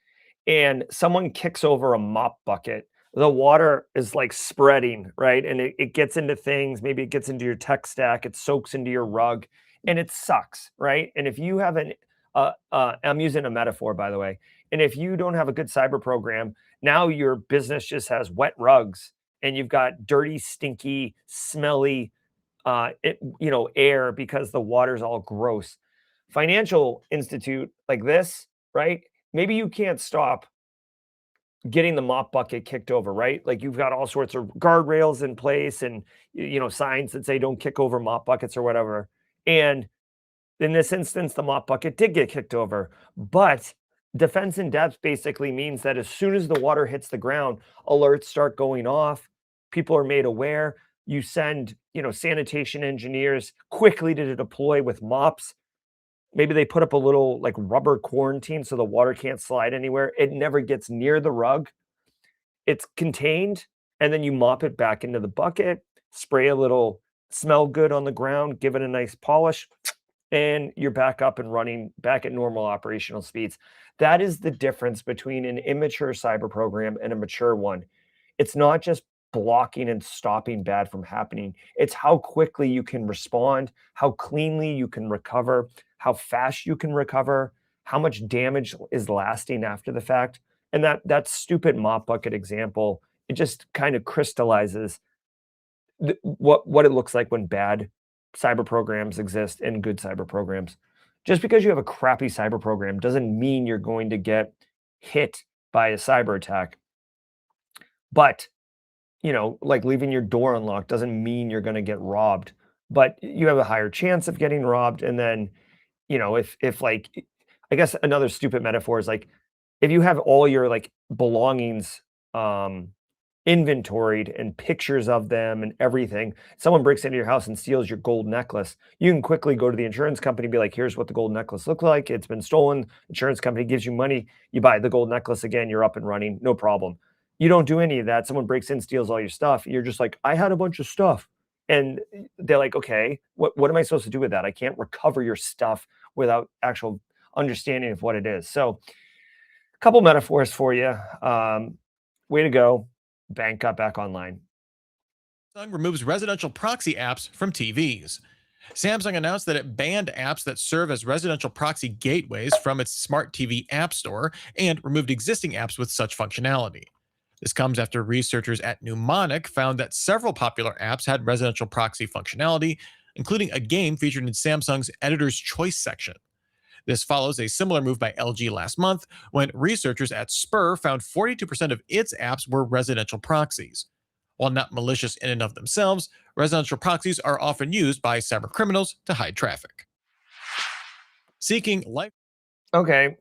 and someone kicks over a mop bucket, the water is like spreading, right? And it gets into things, maybe it gets into your tech stack, it soaks into your rug, and it sucks, right? And if you have I'm using a metaphor, by the way, and if you don't have a good cyber program, now your business just has wet rugs and you've got dirty, stinky, smelly, air because the water's all gross. Financial institute like this, right? Maybe you can't stop getting the mop bucket kicked over, right? Like you've got all sorts of guardrails in place and signs that say don't kick over mop buckets or whatever. And in this instance, the mop bucket did get kicked over, but defense in depth basically means that as soon as the water hits the ground, alerts start going off. People are made aware. You send, sanitation engineers quickly to deploy with mops. Maybe they put up a little like rubber quarantine so the water can't slide anywhere. It never gets near the rug. It's contained, and then you mop it back into the bucket, spray a little smell good on the ground, give it a nice polish, and you're back up and running, back at normal operational speeds. That is the difference between an immature cyber program and a mature one. It's not just blocking and stopping bad from happening. It's how quickly you can respond, how cleanly you can recover, how fast you can recover, how much damage is lasting after the fact. And that stupid mop bucket example, it just kind of crystallizes what it looks like when bad cyber programs exist and good cyber programs. Just because you have a crappy cyber program doesn't mean you're going to get hit by a cyber attack. But, like leaving your door unlocked doesn't mean you're going to get robbed, but you have a higher chance of getting robbed. And then, if like, I guess another stupid metaphor is like, if you have all your like belongings inventoried and pictures of them and everything, someone breaks into your house and steals your gold necklace, you can quickly go to the insurance company and be like, here's what the gold necklace looked like. It's been stolen. Insurance company gives you money. You buy the gold necklace again. You're up and running. No problem. You don't do any of that. Someone breaks in, steals all your stuff. You're just like, I had a bunch of stuff. And they're like, okay, what am I supposed to do with that? I can't recover your stuff without actual understanding of what it is. So a couple metaphors for you. Way to go. Bank got back online. Samsung removes residential proxy apps from TVs. Samsung announced that it banned apps that serve as residential proxy gateways from its smart TV app store and removed existing apps with such functionality. This comes after researchers at Mnemonic found that several popular apps had residential proxy functionality, including a game featured in Samsung's Editor's Choice section. This follows a similar move by LG last month when researchers at Spur found 42% of its apps were residential proxies. While not malicious in and of themselves, residential proxies are often used by cyber criminals to hide traffic. Seeking life. Okay.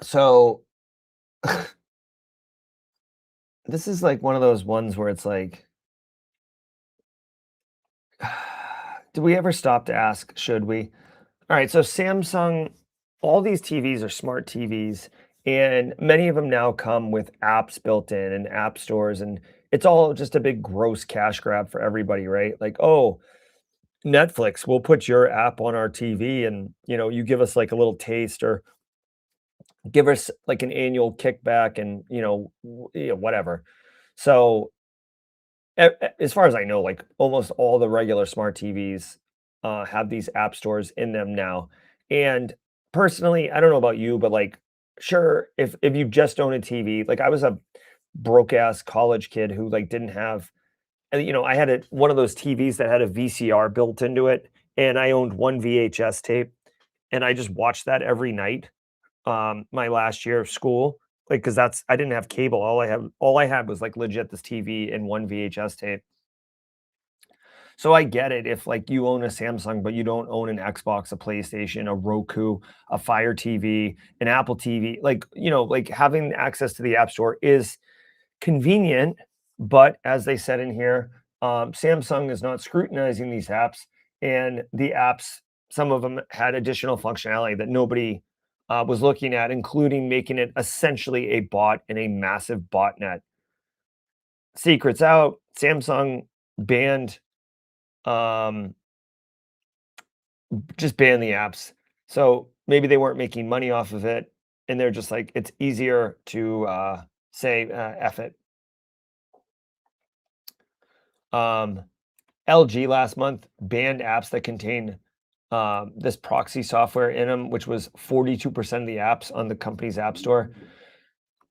So this is like one of those ones where it's like, do we ever stop to ask, should we? All right, so Samsung, all these TVs are smart TVs, and many of them now come with apps built in and app stores, and it's all just a big gross cash grab for everybody, right? Like, oh, Netflix, we'll put your app on our TV, and you give us like a little taste, or give us like an annual kickback, and whatever. So as far as I know, like almost all the regular smart TVs have these app stores in them now. And personally, I don't know about you, but like, sure, if you just own a TV, like I was a broke ass college kid who like didn't have, and I had one of those TVs that had a VCR built into it, and I owned one VHS tape, and I just watched that every night. My last year of school, like because I didn't have cable. All I had was like legit this TV and one VHS tape. So I get it if like you own a Samsung, but you don't own an Xbox, a PlayStation, a Roku, a Fire TV, an Apple TV. Like, like having access to the App Store is convenient, but as they said in here, Samsung is not scrutinizing these apps, and the apps, some of them had additional functionality that nobody was looking at, including making it essentially a bot in a massive botnet. Secrets out, Samsung banned um just ban the apps. So maybe they weren't making money off of it, and they're just like, it's easier to say F it. LG last month banned apps that contain this proxy software in them, which was 42% of the apps on the company's app store.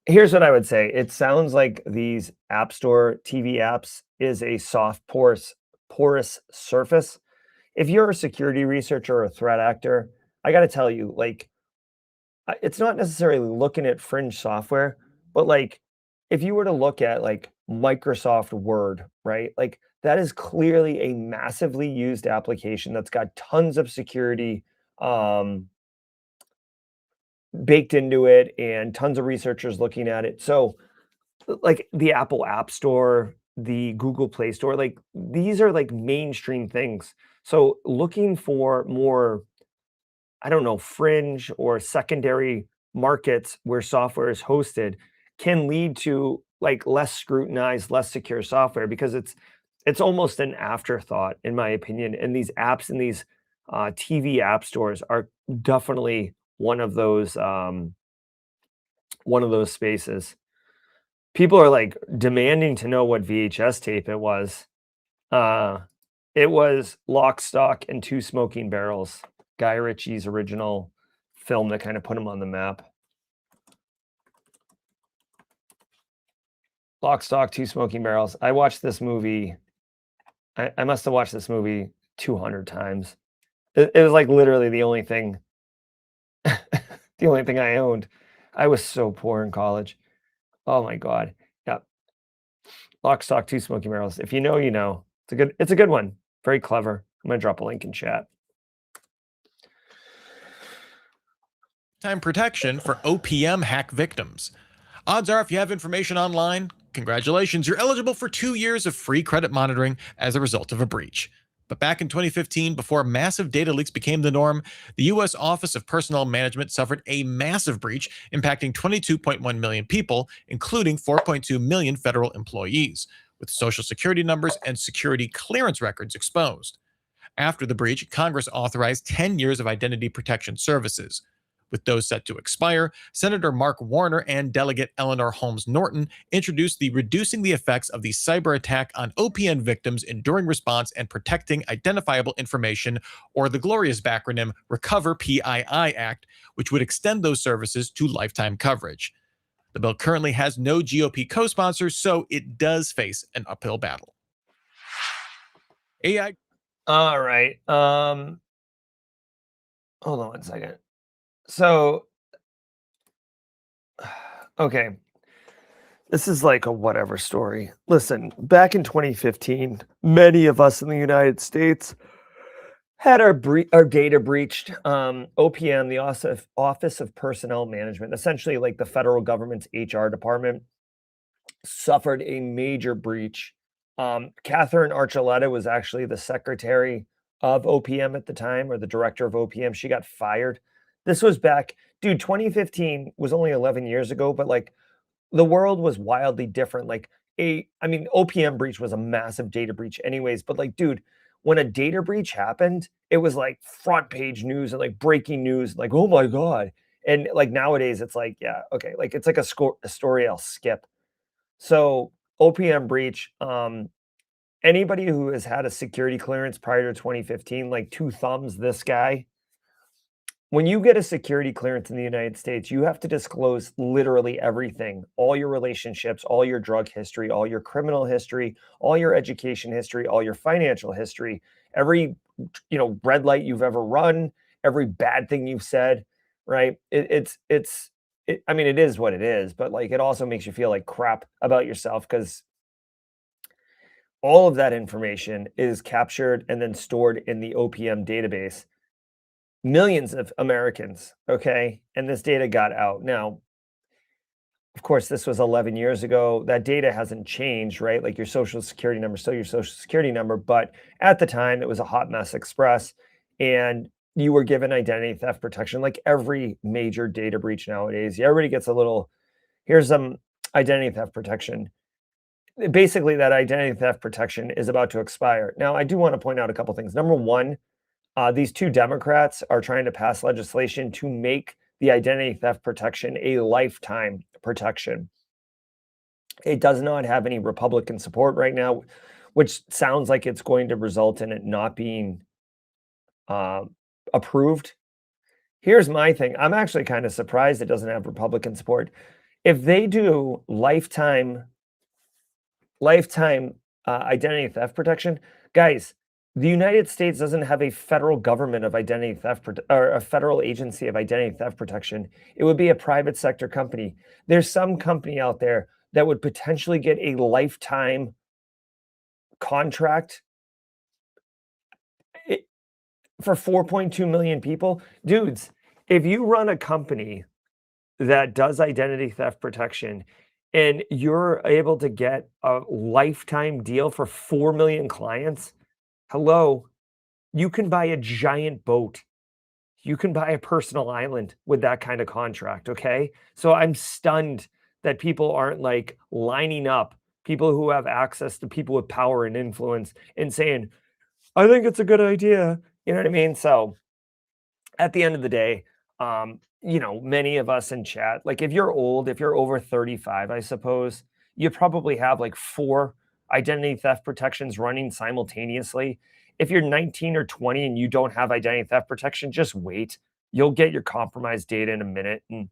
Here's what I would say. It sounds like these app store TV apps is a soft, porous surface. If you're a security researcher or a threat actor, I got to tell you, like, it's not necessarily looking at fringe software, but like, if you were to look at like Microsoft Word, right? Like, that is clearly a massively used application that's got tons of security baked into it, and tons of researchers looking at it. So, like the Apple App Store, the Google Play Store, like these are like mainstream things. So looking for more, I don't know, fringe or secondary markets where software is hosted can lead to like less scrutinized, less secure software, because it's almost an afterthought, in my opinion. And these apps and these TV app stores are definitely one of those spaces. People are like demanding to know what VHS tape it was. Uh, it was Lock, Stock, and Two Smoking Barrels, Guy Ritchie's original film that kind of put him on the map. Lock, Stock, Two Smoking Barrels. I watched this movie. I must have watched this movie 200 times. It was like literally the only thing, the only thing I owned. I was so poor in college. Oh my God. Yeah. Lock, Stock, Two Smoking Barrels. If you know, you know. It's a good one. Very clever. I'm gonna drop a link in chat. Time protection for OPM hack victims. Odds are, if you have information online, congratulations, you're eligible for 2 years of free credit monitoring as a result of a breach. But back in 2015, before massive data leaks became the norm, the U.S. Office of Personnel Management suffered a massive breach impacting 22.1 million people, including 4.2 million federal employees, with Social Security numbers and security clearance records exposed. After the breach, Congress authorized 10 years of identity protection services. With those set to expire, Senator Mark Warner and Delegate Eleanor Holmes Norton introduced the Reducing the Effects of the Cyber Attack on OPM Victims Enduring Response and Protecting Identifiable Information, or the glorious backronym Recover PII Act, which would extend those services to lifetime coverage. The bill currently has no GOP co-sponsors, so it does face an uphill battle. AI. All right. Hold on one second. So, okay. This is like a whatever story. Listen, back in 2015, many of us in the United States had our data breached. OPM, the Office of Personnel Management, essentially like the federal government's HR department, suffered a major breach. Catherine Archuleta was actually the secretary of OPM at the time, or the director of OPM. She got fired. This was back, dude, 2015 was only 11 years ago, but like the world was wildly different. Like OPM breach was a massive data breach anyways, but like, dude, when a data breach happened, it was like front page news and like breaking news, like, oh my God. And like nowadays it's like, yeah, okay. Like it's like a story I'll skip. So OPM breach, anybody who has had a security clearance prior to 2015, like two thumbs, this guy. When you get a security clearance in the United States, you have to disclose literally everything, all your relationships, all your drug history, all your criminal history, all your education history, all your financial history, every, red light you've ever run, every bad thing you've said, right? It is what it is, but like, it also makes you feel like crap about yourself because all of that information is captured and then stored in the OPM database. Millions of Americans, okay? And this data got out. Now, of course, this was 11 years ago. That data hasn't changed, right? Like your social security number is still your social security number, but at the time it was a hot mess express and you were given identity theft protection like every major data breach nowadays. Everybody gets a little, here's some identity theft protection. Basically, that identity theft protection is about to expire. Now, I do want to point out a couple things. Number one, these two Democrats are trying to pass legislation to make the identity theft protection a lifetime protection. It does not have any Republican support right now, which sounds like it's going to result in it not being approved. Here's my thing. I'm actually kind of surprised it doesn't have Republican support. If they do lifetime identity theft protection, guys, the United States doesn't have a federal government of identity theft or a federal agency of identity theft protection. It would be a private sector company. There's some company out there that would potentially get a lifetime contract for 4.2 million people. Dudes, if you run a company that does identity theft protection and you're able to get a lifetime deal for 4 million clients, hello, you can buy a giant boat. You can buy a personal island with that kind of contract, okay? So I'm stunned that people aren't like lining up, people who have access to people with power and influence and saying, I think it's a good idea. You know what I mean? So at the end of the day, many of us in chat, like if you're old, if you're over 35, I suppose, you probably have like 4 identity theft protections running simultaneously. If you're 19 or 20 and you don't have identity theft protection, just wait. You'll get your compromised data in a minute. And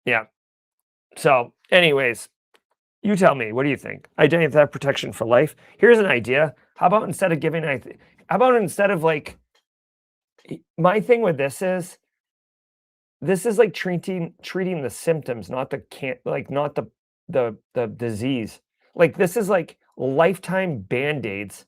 yeah. So anyways, you tell me, what do you think? Identity theft protection for life? Here's an idea. How about instead of like, my thing with this is like treating the symptoms, not the disease. Like this is like lifetime Band-Aids.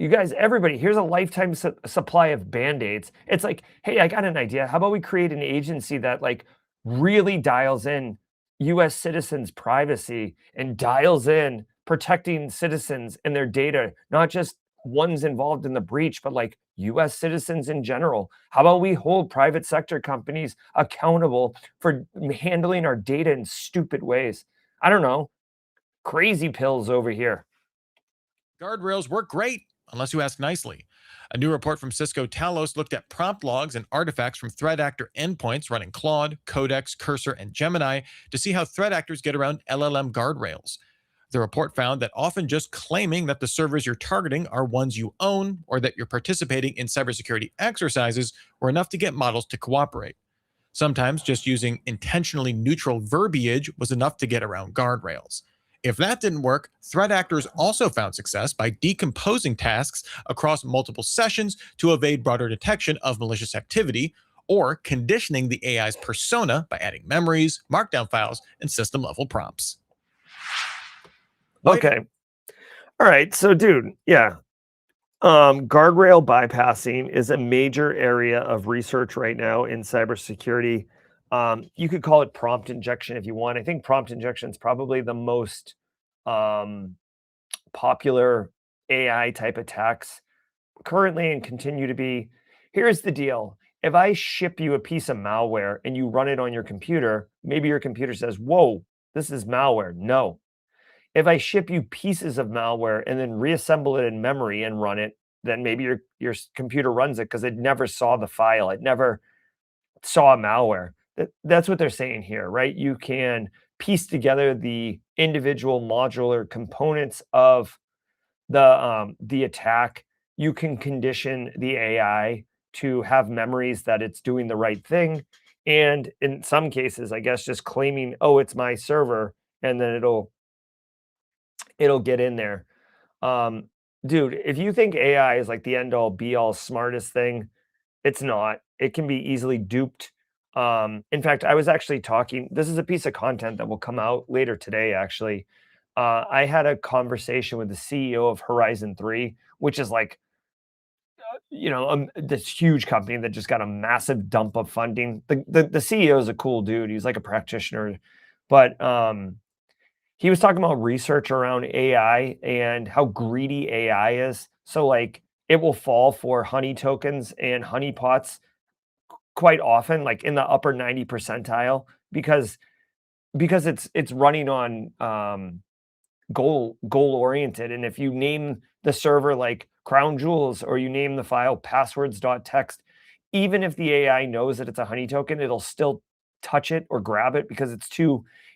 You guys, everybody, here's a lifetime supply of Band-Aids. It's like, hey, I got an idea. How about we create an agency that like really dials in US citizens' privacy and dials in protecting citizens and their data, not just ones involved in the breach, but like US citizens in general. How about we hold private sector companies accountable for handling our data in stupid ways? I don't know. Crazy pills over here. Guardrails work great, unless you ask nicely. A new report from Cisco Talos looked at prompt logs and artifacts from threat actor endpoints running Claude, Codex, Cursor, and Gemini to see how threat actors get around LLM guardrails. The report found that often just claiming that the servers you're targeting are ones you own or that you're participating in cybersecurity exercises were enough to get models to cooperate. Sometimes just using intentionally neutral verbiage was enough to get around guardrails. If that didn't work, threat actors also found success by decomposing tasks across multiple sessions to evade broader detection of malicious activity, or conditioning the AI's persona by adding memories, markdown files, and system-level prompts. Okay. All right. So, dude, yeah. Guardrail bypassing is a major area of research right now in cybersecurity. You could call it prompt injection if you want. I think prompt injection is probably the most popular AI type attacks currently and continue to be. Here's the deal. If I ship you a piece of malware and you run it on your computer, maybe your computer says, whoa, this is malware. No. If I ship you pieces of malware and then reassemble it in memory and run it, then maybe your computer runs it because it never saw the file. It never saw malware. That's what they're saying here, right? You can piece together the individual modular components of the attack. You can condition the AI to have memories that it's doing the right thing. And in some cases, I guess just claiming, oh, it's my server, and then it'll get in there. Dude, if you think AI is like the end all be all smartest thing, it's not. It can be easily duped. In fact, I was actually talking, this is a piece of content that will come out later today, actually. I had a conversation with the CEO of Horizon 3, which is like, this huge company that just got a massive dump of funding. The CEO is a cool dude. He's like a practitioner, but he was talking about research around AI and how greedy AI is. So like it will fall for honey tokens and honey pots quite often, like in the upper 90 percentile, because it's running on goal oriented. And if you name the server like crown jewels or you name the file passwords.txt, even if the AI knows that it's a honey token, it'll still touch it or grab it because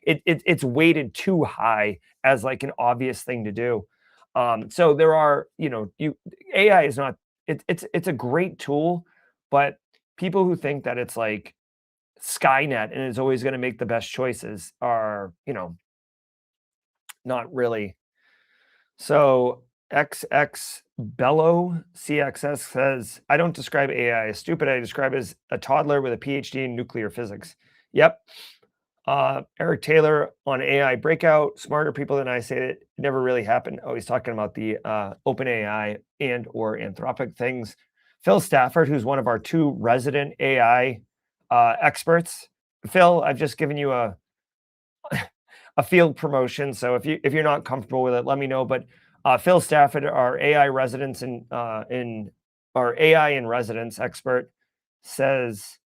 it's weighted too high as like an obvious thing to do. So there are, AI is not, it's a great tool, but people who think that it's like Skynet and is always going to make the best choices are, not really. So XX Bellow CXS says, I don't describe AI as stupid. I describe it as a toddler with a PhD in nuclear physics. Yep. Eric Taylor on AI breakout. Smarter people than I say it never really happened. Oh, he's talking about the OpenAI and or Anthropic things. Phil Stafford, who's one of our 2 resident AI experts. Phil, I've just given you a field promotion. So if you're not comfortable with it, let me know. But Phil Stafford, our AI residence in our AI in residence expert, says,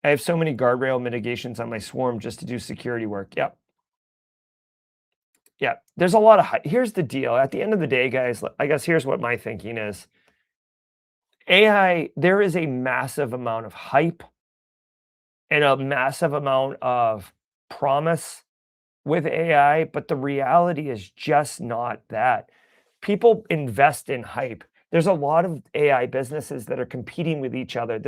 I have so many guardrail mitigations on my swarm just to do security work. Yep. Yeah. There's a lot of here's the deal. At the end of the day, guys, I guess here's what my thinking is. AI, there is a massive amount of hype and a massive amount of promise with AI, but the reality is just not that. People invest in hype. There's a lot of AI businesses that are competing with each other.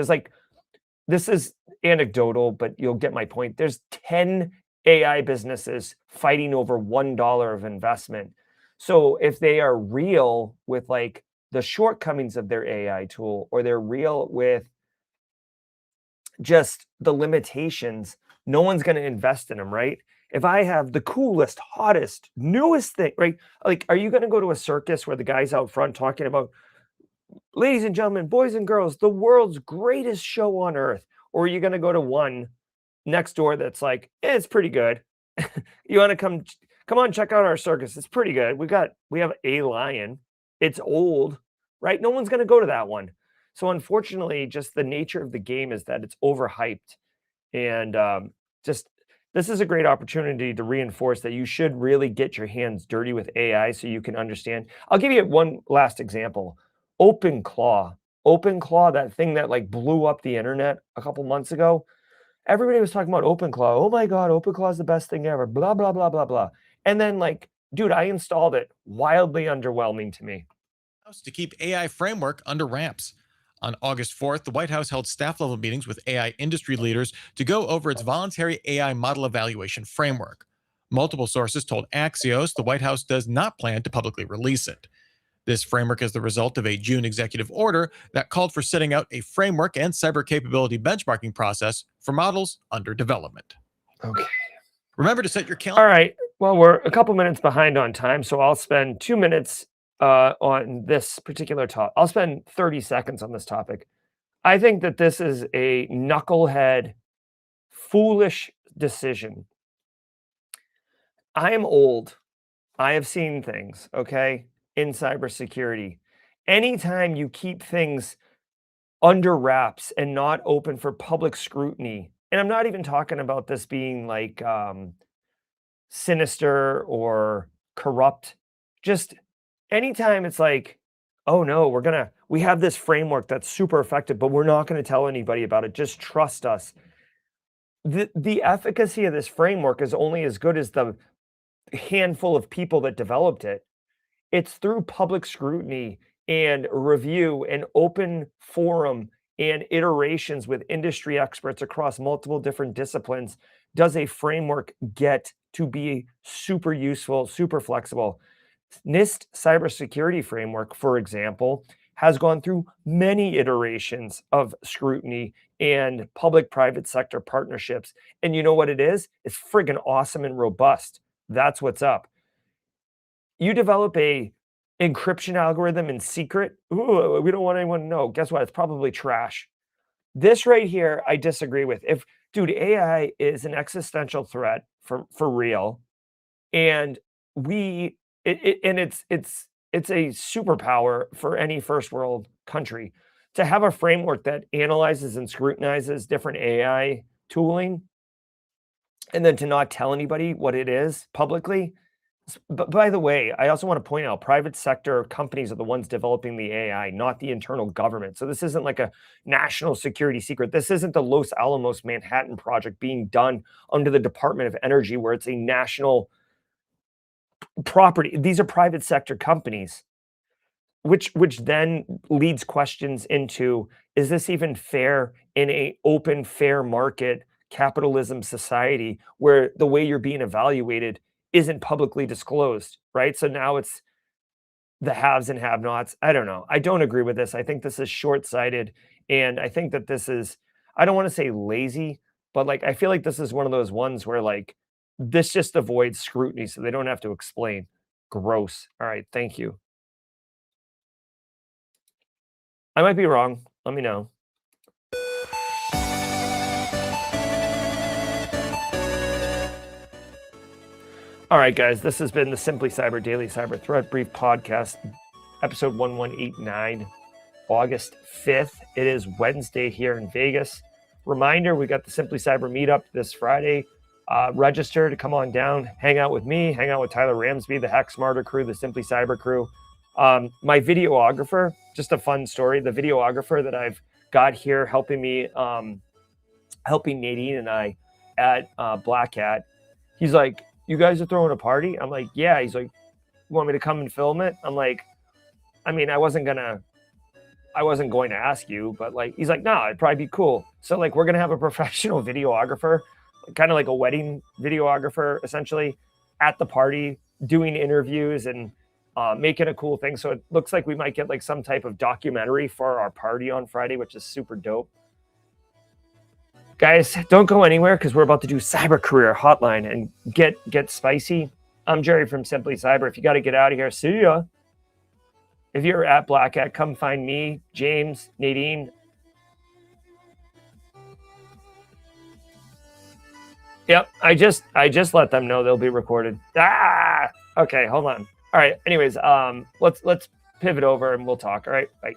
This is anecdotal, but you'll get my point. There's 10 AI businesses fighting over $1 of investment. So if they are real with like the shortcomings of their AI tool, or they're real with just the limitations, no one's going to invest in them, right? If I have the coolest, hottest, newest thing, right? Like, are you going to go to a circus where the guy's out front talking about, ladies and gentlemen, boys and girls, the world's greatest show on earth? Or are you going to go to one next door that's like, it's pretty good. You want to come on, check out our circus. It's pretty good. We have a lion. It's old, right? No one's going to go to that one. So unfortunately, just the nature of the game is that it's overhyped. And this is a great opportunity to reinforce that you should really get your hands dirty with AI so you can understand. I'll give you one last example. OpenClaw, that thing that like blew up the internet a couple months ago. Everybody was talking about OpenClaw. Oh my God, OpenClaw is the best thing ever. Blah, blah, blah, blah, blah. And then like, dude, I installed it. Wildly underwhelming to me. To keep AI framework under wraps. On August 4th, the White House held staff-level meetings with AI industry leaders to go over its voluntary AI model evaluation framework. Multiple sources told Axios the White House does not plan to publicly release it. This framework is the result of a June executive order that called for setting out a framework and cyber capability benchmarking process for models under development. Okay. Remember to set your calendar. All right. Well, we're a couple minutes behind on time, so I'll spend 2 minutes on this particular topic. I'll spend 30 seconds on this topic. I think that this is a knucklehead, foolish decision. I am old. I have seen things, okay, in cybersecurity. Anytime you keep things under wraps and not open for public scrutiny, and I'm not even talking about this being like sinister or corrupt, just anytime it's like, oh no, we have this framework that's super effective, but we're not going to tell anybody about it. Just trust us. The efficacy of this framework is only as good as the handful of people that developed it. It's through public scrutiny and review and open forum and iterations with industry experts across multiple different disciplines does a framework get to be super useful, super flexible. NIST cybersecurity framework, for example, has gone through many iterations of scrutiny and public-private sector partnerships. And you know what it is? It's friggin' awesome and robust. That's what's up. You develop a encryption algorithm in secret. Ooh, we don't want anyone to know. Guess what? It's probably trash. This right here, I disagree with. Dude, AI is an existential threat for real, and it's a superpower for any first world country to have a framework that analyzes and scrutinizes different AI tooling, and then to not tell anybody what it is publicly. But by the way, I also want to point out private sector companies are the ones developing the AI, not the internal government. So this isn't like a national security secret. This isn't the Los Alamos Manhattan Project being done under the Department of Energy, where it's a national property. These are private sector companies, which then leads questions into, is this even fair in a open, fair market capitalism society where the way you're being evaluated isn't publicly disclosed, right? So now it's the haves and have-nots. I don't know. I don't agree with this. I think this is short-sighted, and I think that this is, I don't want to say lazy, but like I feel like this is one of those ones where like this just avoids scrutiny so they don't have to explain. Gross. All right, thank you. I might be wrong. Let me know. All right, guys, this has been the Simply Cyber Daily Cyber Threat Brief Podcast, episode 1189, August 5th. It is Wednesday here in Vegas. Reminder, we got the Simply Cyber meetup this Friday. Register to come on down, hang out with me, hang out with Tyler Ramsby, the Hack Smarter crew, the Simply Cyber crew. My videographer, just a fun story, the videographer that I've got here helping me, helping Nadine and I at Black Hat, he's like, you guys are throwing a party? I'm like, yeah. He's like, you want me to come and film it? I'm like, I mean, I wasn't going to ask you, but like, he's like, no, it'd probably be cool. So like, we're going to have a professional videographer, kind of like a wedding videographer, essentially, at the party, doing interviews and making a cool thing. So it looks like we might get like some type of documentary for our party on Friday, which is super dope. Guys, don't go anywhere because we're about to do Cyber Career Hotline and get spicy. I'm Jerry from Simply Cyber. If you got to get out of here, see ya. If you're at Black Hat, come find me, James, Nadine. Yep, I just let them know they'll be recorded. Okay, hold on. All right. Anyways, let's pivot over and we'll talk. All right, bye.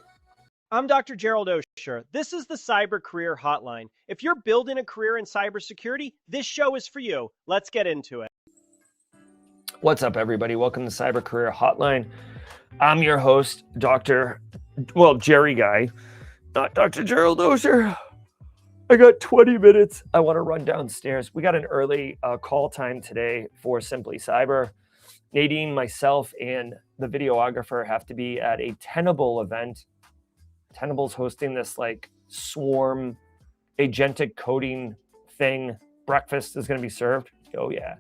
I'm Dr. Gerald Auger. This is the Cyber Career Hotline. If you're building a career in cybersecurity, this show is for you. Let's get into it. What's up, everybody? Welcome to Cyber Career Hotline. I'm your host, Jerry Guy, not Dr. Gerald Auger. I got 20 minutes. I want to run downstairs. We got an early call time today for Simply Cyber. Nadine, myself, and the videographer have to be at a Tenable event. Tenable's hosting this like swarm agentic coding thing. Breakfast is going to be served. Oh yeah.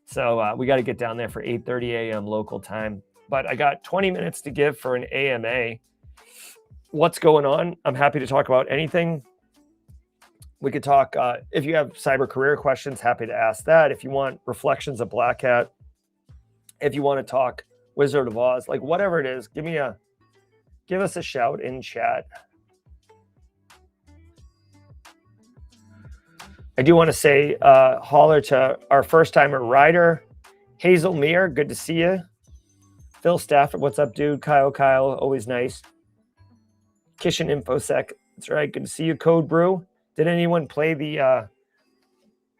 So we got to get down there for 8:30 a.m. local time. but I got 20 minutes to give for an AMA. What's going on? I'm happy to talk about anything. We could talk, if you have cyber career questions, happy to ask that. If you want reflections of Black Hat, if you want to talk Wizard of Oz, like whatever it is, give us a shout in chat. I do want to say holler to our first-timer Ryder, Hazel Meir, good to see you. Phil Stafford, what's up, dude? Kyle, always nice. Kishin Infosec, that's right, good to see you. Code Brew, did anyone play the,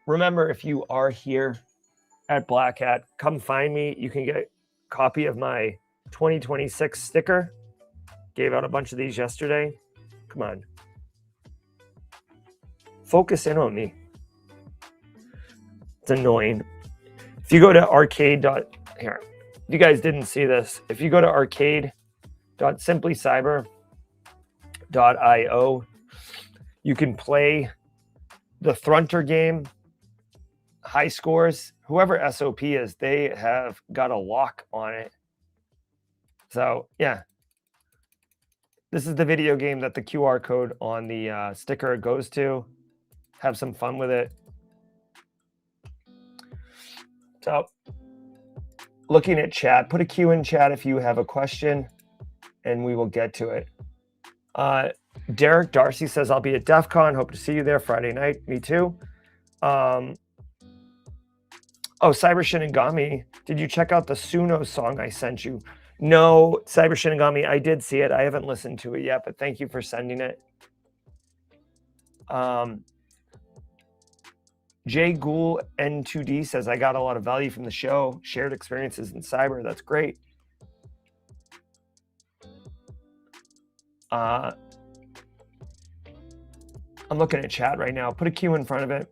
remember, if you are here at Black Hat, come find me. You can get a copy of my 2026 sticker. Gave out a bunch of these yesterday. Come on. Focus in on me. It's annoying. If you go to arcade. Here, if you guys didn't see this, if you go to arcade.simplycyber.io, you can play the Thrunter game, high scores. Whoever SOP is, they have got a lock on it. So, yeah. This is the video game that the QR code on the sticker goes to. Have some fun with it. So, looking at chat, put a Q in chat if you have a question, and we will get to it. Derek Darcy says, I'll be at DEF CON. Hope to see you there Friday night. Me too. Oh, Cyber Shinigami, did you check out the Suno song I sent you? No, Cyber Shinigami, I did see it. I haven't listened to it yet, but thank you for sending it. Jay Ghoul N2D says, I got a lot of value from the show. Shared experiences in cyber. That's great. I'm looking at chat right now. Put a Q in front of it.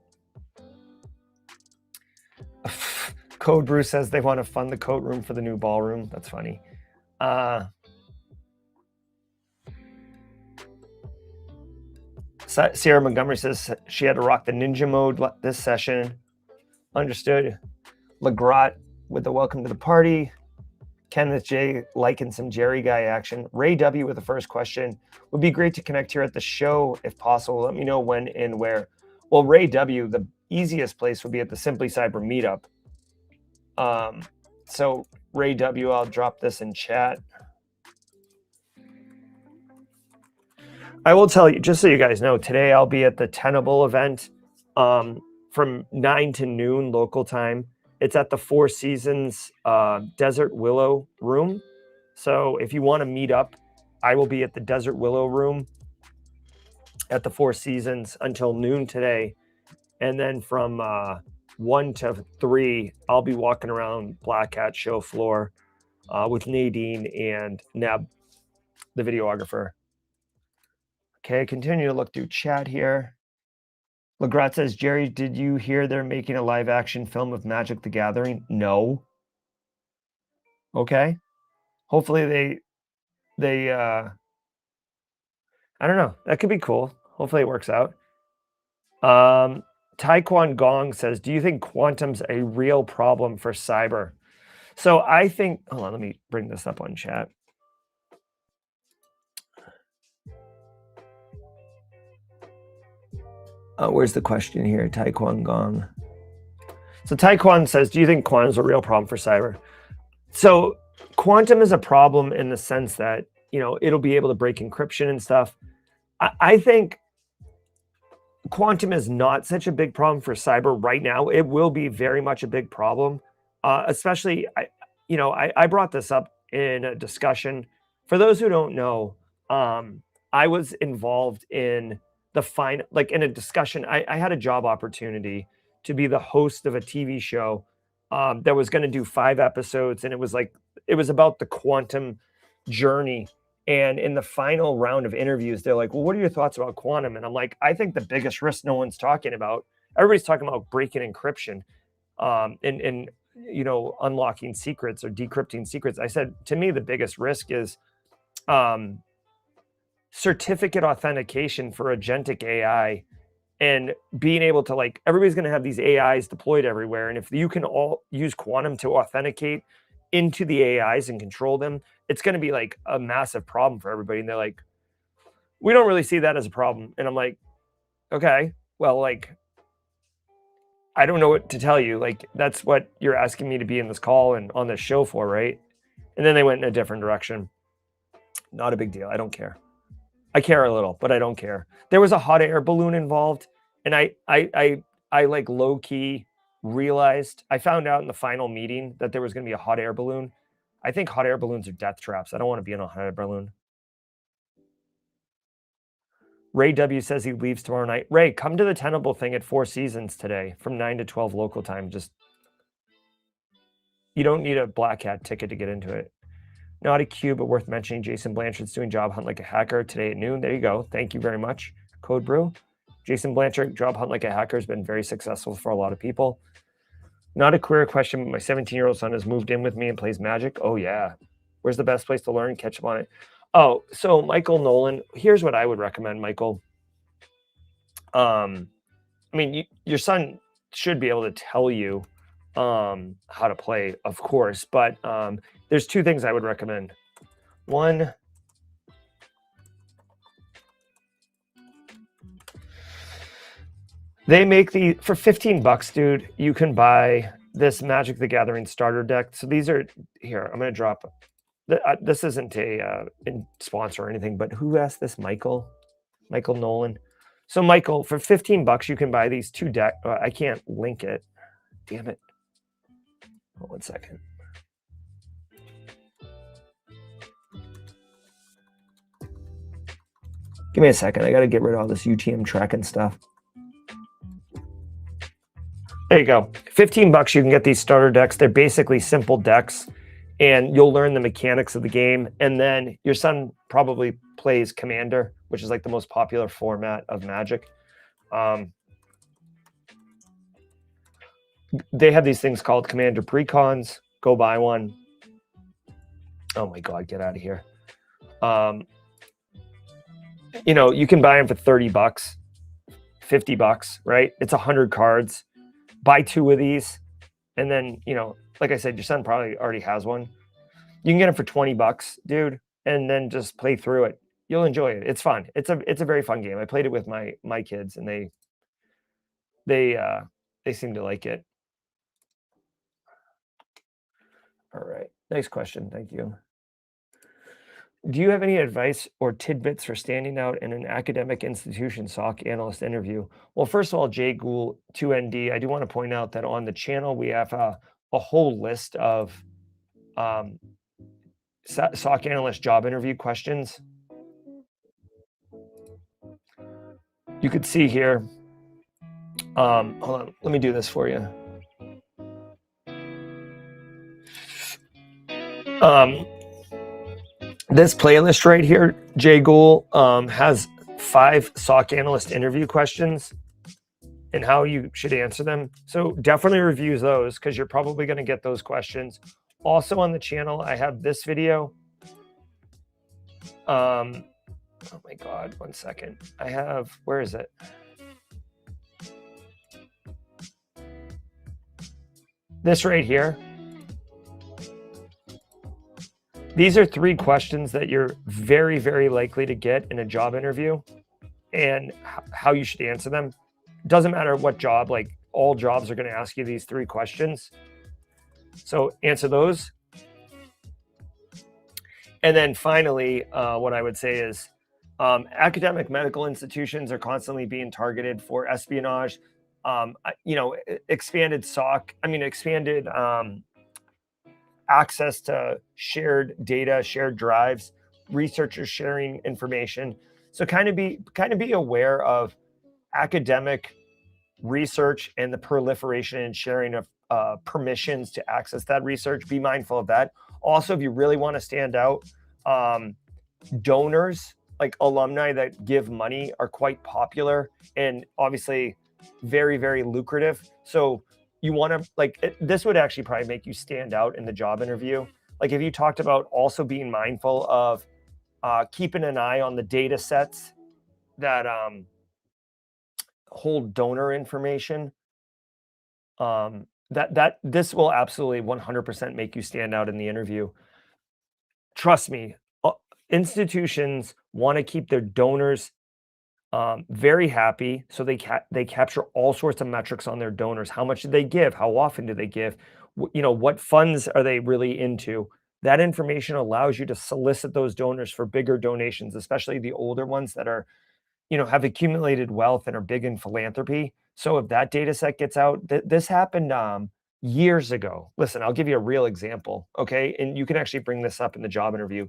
Code Brew says they want to fund the coat room for the new ballroom. That's funny. Sierra Montgomery says she had to rock the ninja mode this session. Understood. Legrat with the welcome to the party. Kenneth J liking some Jerry Guy action. Ray W with the first question. Would be great to connect here at the show if possible. Let me know when and where. Well, Ray W, the easiest place would be at the Simply Cyber meetup. So Ray W, I'll drop this in chat. I will tell you, just so you guys know, today I'll be at the Tenable event from 9 to noon local time. It's at the Four Seasons Desert Willow room. So if you want to meet up, I will be at the Desert Willow room at the Four Seasons until noon today. And then from 1 to 3, I'll be walking around Black Hat show floor with Nadine and Neb, the videographer. Okay, continue to look through chat here. Legrat says, Jerry, did you hear they're making a live action film of Magic the Gathering? No. Okay. Hopefully they I don't know. That could be cool. Hopefully it works out. Taekwon Gong says, do you think quantum's a real problem for cyber? So I think, hold on, let me bring this up on chat. Where's the question here? Taekwon Gong. So Taekwon says, do you think quantum's a real problem for cyber? So quantum is a problem in the sense that, you know, it'll be able to break encryption and stuff. I think quantum is not such a big problem for cyber right now. It will be very much a big problem, especially, I brought this up in a discussion. For those who don't know, I was involved in in a discussion. I had a job opportunity to be the host of a TV show that was going to do 5 episodes. And it was about the quantum journey. And in the final round of interviews, they're like, well, what are your thoughts about quantum? And I'm like, I think the biggest risk no one's talking about, everybody's talking about breaking encryption and unlocking secrets or decrypting secrets. I said, to me, the biggest risk is certificate authentication for agentic AI and being able to, everybody's going to have these AIs deployed everywhere. And if you can all use quantum to authenticate into the AIs and control them, it's going to be like a massive problem for everybody. And they're like, we don't really see that as a problem. And I'm like, okay, well, like, I don't know what to tell you. Like, that's what you're asking me to be in this call and on this show for, right? And then they went in a different direction. Not a big deal. I don't care. I care a little, but I don't care. There was a hot air balloon involved, and I like low key realized, I found out in the final meeting that there was going to be a hot air balloon. I think hot air balloons are death traps. I don't want to be in a hot air balloon. Ray W says he leaves tomorrow night. Ray, come to the Tenable thing at 4 Seasons today from 9 to 12 local time. Just, you don't need a Black Hat ticket to get into it. Not a Q, but worth mentioning. Jason Blanchard's doing Job Hunt Like a Hacker today at noon. There you go. Thank you very much, Code Brew. Jason Blanchard, Job Hunt Like a Hacker has been very successful for a lot of people. Not a career question, but my 17-year-old son has moved in with me and plays Magic. Oh, yeah. Where's the best place to learn? Catch up on it. Oh, so Michael Nolan, here's what I would recommend, Michael. I mean, your son should be able to tell you how to play, of course, but there's 2 things I would recommend. One, they make for $15, dude, you can buy this Magic the Gathering starter deck. So these are here. I'm going to drop. This isn't a sponsor or anything, but who asked this? Michael Nolan. So Michael, for $15, you can buy these 2 deck. I can't link it. Damn it. Hold 1 second. Give me a second. I got to get rid of all this UTM tracking stuff. There you go. $15, you can get these starter decks. They're basically simple decks, and you'll learn the mechanics of the game. And then your son probably plays Commander, which is like the most popular format of Magic. They have these things called Commander Precons. Go buy one. Oh my God, get out of here. You know, you can buy them for $30, $50, right? It's 100 cards. Buy 2 of these. And then, you know, like I said, your son probably already has one. You can get them for $20, dude, and then just play through it. You'll enjoy it. It's fun. It's a very fun game. I played it with my kids, and they seem to like it. All right. Nice question. Thank you. Do you have any advice or tidbits for standing out in an academic institution SOC analyst interview? Well, first of all, Jay Gould, 2ND, I do want to point out that on the channel, we have a whole list of SOC analyst job interview questions. You could see here. Hold on. Let me do this for you. This playlist right here, Jay Gould, has 5 SOC analyst interview questions and how you should answer them. So definitely review those, because you're probably going to get those questions. Also on the channel, I have this video. Oh my God, 1 second. I have, where is it? This right here. These are 3 questions that you're very, very likely to get in a job interview, and how you should answer them. Doesn't matter what job, like all jobs are going to ask you these 3 questions. So answer those. And then finally, what I would say is academic medical institutions are constantly being targeted for espionage, expanded SOC, expanded access to shared data, shared drives, researchers sharing information. So kind of be aware of academic research and the proliferation and sharing of permissions to access that research. Be mindful of that. Also, if you really want to stand out, donors, like alumni that give money, are quite popular and obviously very, very lucrative. So you want to, this would actually probably make you stand out in the job interview. Like if you talked about also being mindful of keeping an eye on the data sets that hold donor information. this will absolutely 100% make you stand out in the interview. Trust me, institutions want to keep their donors very happy, so they capture all sorts of metrics on their donors. How much do they give? How often do they give? What funds are they really into? That information allows you to solicit those donors for bigger donations, especially the older ones that are, have accumulated wealth and are big in philanthropy. So if that data set gets out, this happened years ago. Listen, I'll give you a real example, okay? And you can actually bring this up in the job interview.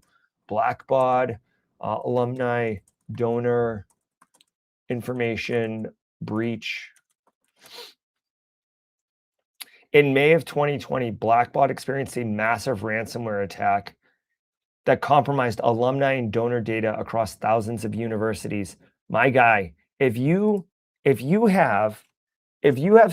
Blackbaud, alumni, donor, information breach. In May of 2020, Blackbaud experienced a massive ransomware attack that compromised alumni and donor data across thousands of universities. My guy, if you have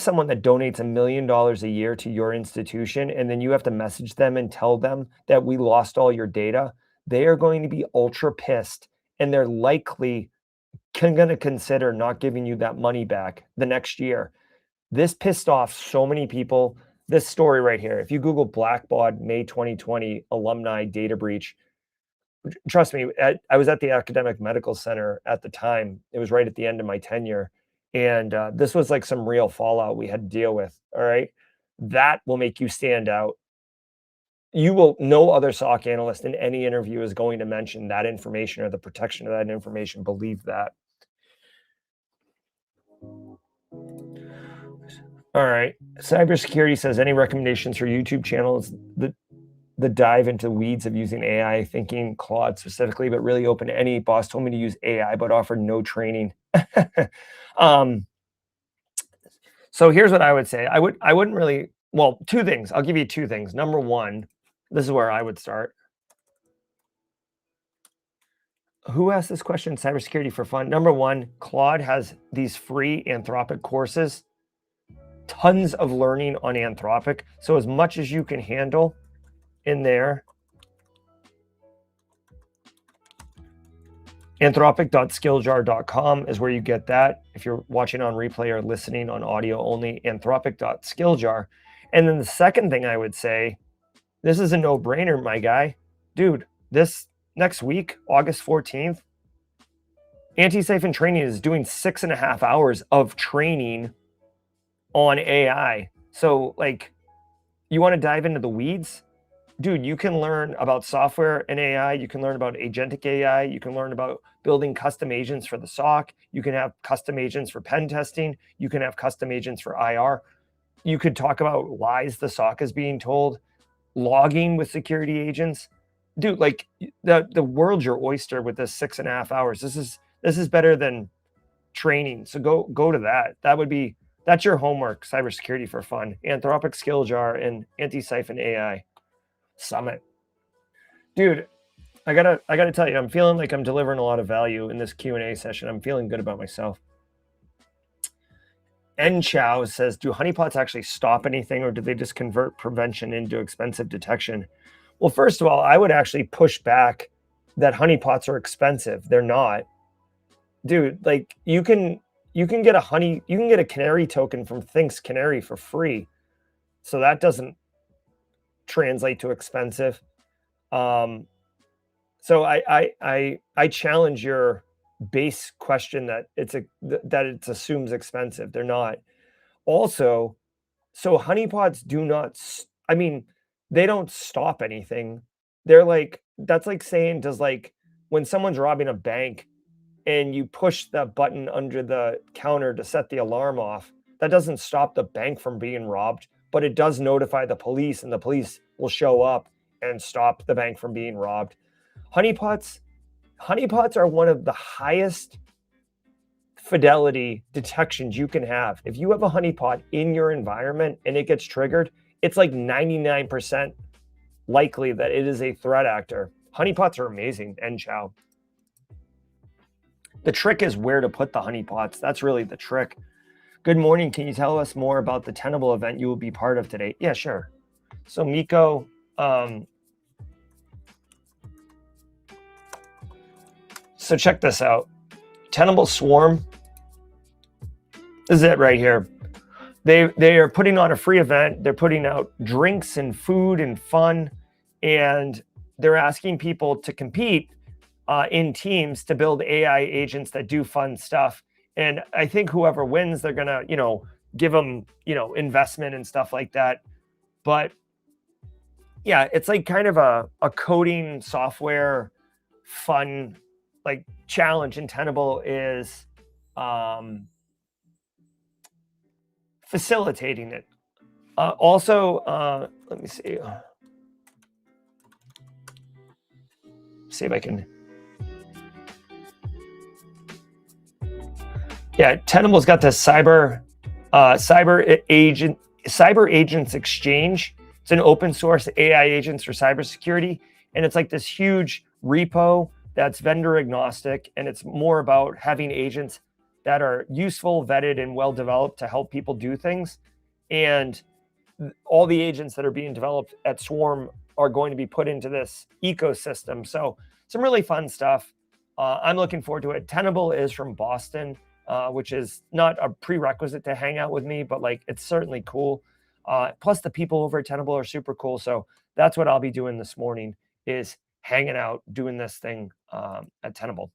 someone that donates $1 million a year to your institution, and then you have to message them and tell them that we lost all your data, they are going to be ultra pissed, and they're likely going to consider not giving you that money back the next year. This pissed off so many people. This story right here, if you Google Blackbaud May 2020 alumni data breach, trust me, I was at the Academic Medical Center at the time. It was right at the end of my tenure. And this was like some real fallout we had to deal with. All right. That will make you stand out. No other SOC analyst in any interview is going to mention that information or the protection of that information. Believe that. All right. Cybersecurity says, any recommendations for YouTube channels that dive into the weeds of using AI, thinking Claude specifically, but really open to any? Boss told me to use AI, but offered no training. So here's what I would say. I wouldn't really, well, two things. I'll give you two things. Number one, this is where I would start. Who asked this question? Cybersecurity for fun. Number one, Claude has these free Anthropic courses, tons of learning on Anthropic. So as much as you can handle in there, Anthropic.skilljar.com is where you get that. If you're watching on replay or listening on audio only, Anthropic.skilljar. And then the second thing I would say, this is a no-brainer, my guy. Dude, this next week, August 14th, Anti-Siphon Training is doing 6.5 hours of training on AI. So, like, you want to dive into the weeds? Dude, you can learn about software and AI. You can learn about agentic AI. You can learn about building custom agents for the SOC. You can have custom agents for pen testing. You can have custom agents for IR. You could talk about lies the SOC is being told, logging with security agents. Dude, like, the world's your oyster with this 6.5 hours. This is better than training. So go to that. That's your homework. Cybersecurity for fun. Anthropic Skill Jar and Anti-Siphon AI Summit. Dude, I gotta tell you, I'm feeling like I'm delivering a lot of value in this Q&A session. I'm feeling good about myself. N Chow says, do honeypots actually stop anything, or do they just convert prevention into expensive detection? Well, first of all, I would actually push back that honeypots are expensive. They're not. Dude, like, you can get a canary token from Think's Canary for free. So that doesn't translate to expensive. So I challenge your base question that it assumes expensive. They're not. Also, so honeypots do not, they don't stop anything. They're like, that's like saying, when someone's robbing a bank and you push the button under the counter to set the alarm off, that doesn't stop the bank from being robbed, but it does notify the police, and the police will show up and stop the bank from being robbed. Honeypots are one of the highest fidelity detections you can have. If you have a honeypot in your environment and it gets triggered, it's like 99% likely that it is a threat actor. Honeypots are amazing, and Chow. The trick is where to put the honeypots. That's really the trick. Good morning. Can you tell us more about the Tenable event you will be part of today? Yeah, sure. So Miko, so check this out. Tenable Swarm. This is it right here. they are putting on a free event. They're putting out drinks and food and fun, and they're asking people to compete in teams to build AI agents that do fun stuff. And I think whoever wins, they're gonna, give them, investment and stuff like that. But yeah, it's like kind of a coding software fun like challenge, and Tenable is facilitating it. Also, let me see if I can. Yeah, Tenable's got this cyber agents exchange. It's an open source AI agents for cybersecurity, and it's like this huge repo that's vendor agnostic, and it's more about having agents that are useful, vetted, and well developed to help people do things. And all the agents that are being developed at Swarm are going to be put into this ecosystem. So some really fun stuff. I'm looking forward to it. Tenable is from Boston, which is not a prerequisite to hang out with me, but like it's certainly cool. Plus the people over at Tenable are super cool. So that's what I'll be doing this morning, is hanging out, doing this thing at Tenable.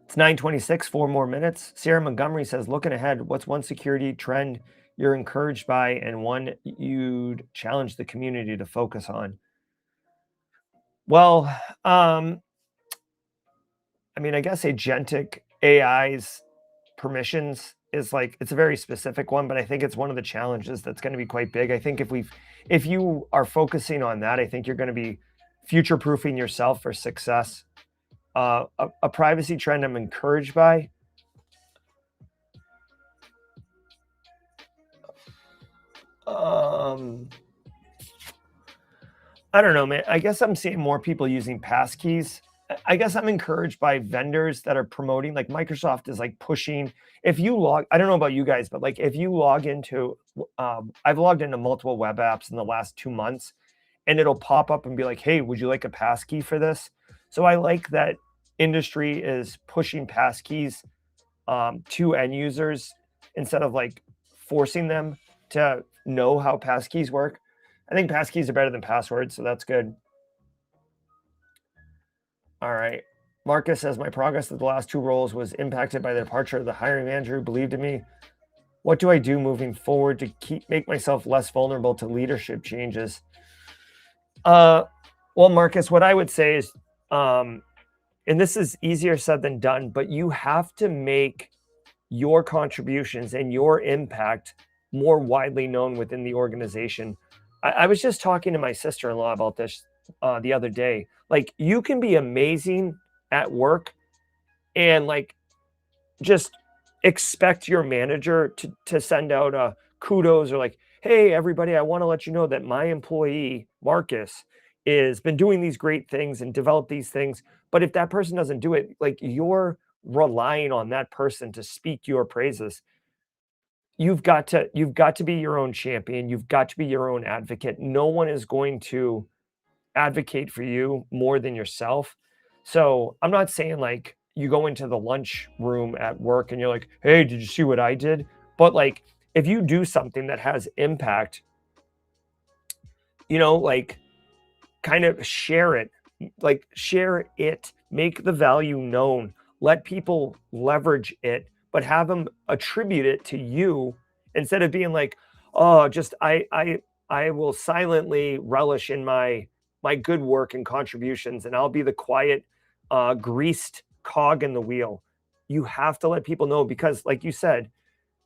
It's 9:26, 4 more minutes. Sarah Montgomery says, looking ahead, what's one security trend you're encouraged by and one you'd challenge the community to focus on? Well, I guess agentic AI's permissions is like, it's a very specific one, but I think it's one of the challenges that's going to be quite big. I think if you are focusing on that, I think you're going to be future-proofing yourself for success. A privacy trend I'm encouraged by. I don't know, man. I guess I'm seeing more people using passkeys. I guess I'm encouraged by vendors that are promoting, like Microsoft is like pushing. If you log, I don't know about you guys, but like if you log into, I've logged into multiple web apps in the last 2 months, and it'll pop up and be like, hey, would you like a passkey for this? So I like that industry is pushing passkeys to end users instead of like forcing them to know how passkeys work. I think passkeys are better than passwords, so that's good. All right. Marcus says, my progress of the last 2 roles was impacted by the departure of the hiring manager who believed in me. What do I do moving forward to make myself less vulnerable to leadership changes? Well, Marcus, what I would say is, and this is easier said than done, but you have to make your contributions and your impact more widely known within the organization. I was just talking to my sister-in-law about this the other day. Like, you can be amazing at work and like just expect your manager to send out a kudos or like, hey, everybody, I want to let you know that my employee, Marcus, is been doing these great things and developed these things. But if that person doesn't do it, like you're relying on that person to speak your praises. You've got to be your own champion. You've got to be your own advocate. No one is going to advocate for you more than yourself. So I'm not saying like you go into the lunch room at work and you're like, hey, did you see what I did? But like, if you do something that has impact, like kind of share it, make the value known, let people leverage it, but have them attribute it to you instead of being like, oh, just I will silently relish in my good work and contributions, and I'll be the quiet, greased cog in the wheel. You have to let people know, because like you said,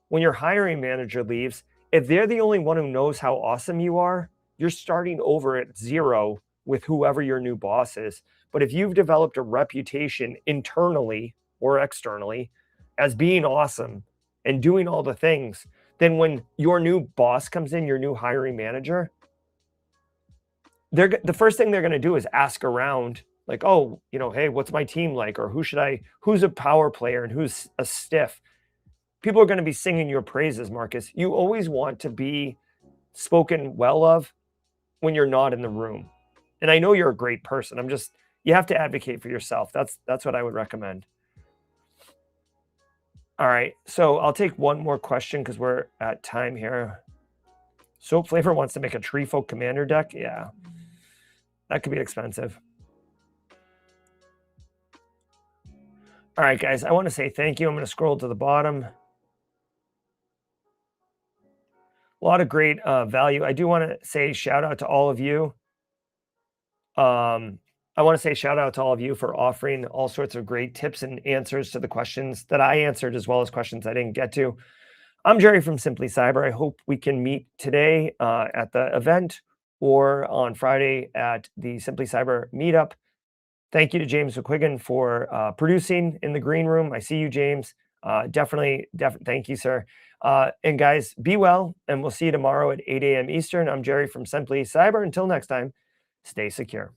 when your hiring manager leaves, if they're the only one who knows how awesome you are, you're starting over at 0 with whoever your new boss is. But if you've developed a reputation internally or externally as being awesome and doing all the things, then when your new boss comes in, your new hiring manager, the first thing they're going to do is ask around, like, oh, hey, what's my team like? Or who's a power player and who's a stiff? People are going to be singing your praises, Marcus. You always want to be spoken well of when you're not in the room. And I know you're a great person. You have to advocate for yourself. That's what I would recommend. All right, so I'll take one more question because we're at time here. Soap Flavor wants to make a Tree Folk Commander deck. Yeah, that could be expensive. All right, guys, I want to say thank you. I'm going to scroll to the bottom. A lot of great value. I do want to say shout out to all of you. I want to say shout out to all of you for offering all sorts of great tips and answers to the questions that I answered, as well as questions I didn't get to. I'm Jerry from Simply Cyber. I hope we can meet today at the event or on Friday at the Simply Cyber meetup. Thank you to James McQuiggan for producing in the green room. I see you, James. Definitely. Thank you, sir. And guys, be well, and we'll see you tomorrow at 8 a.m. Eastern. I'm Jerry from Simply Cyber. Until next time, stay secure.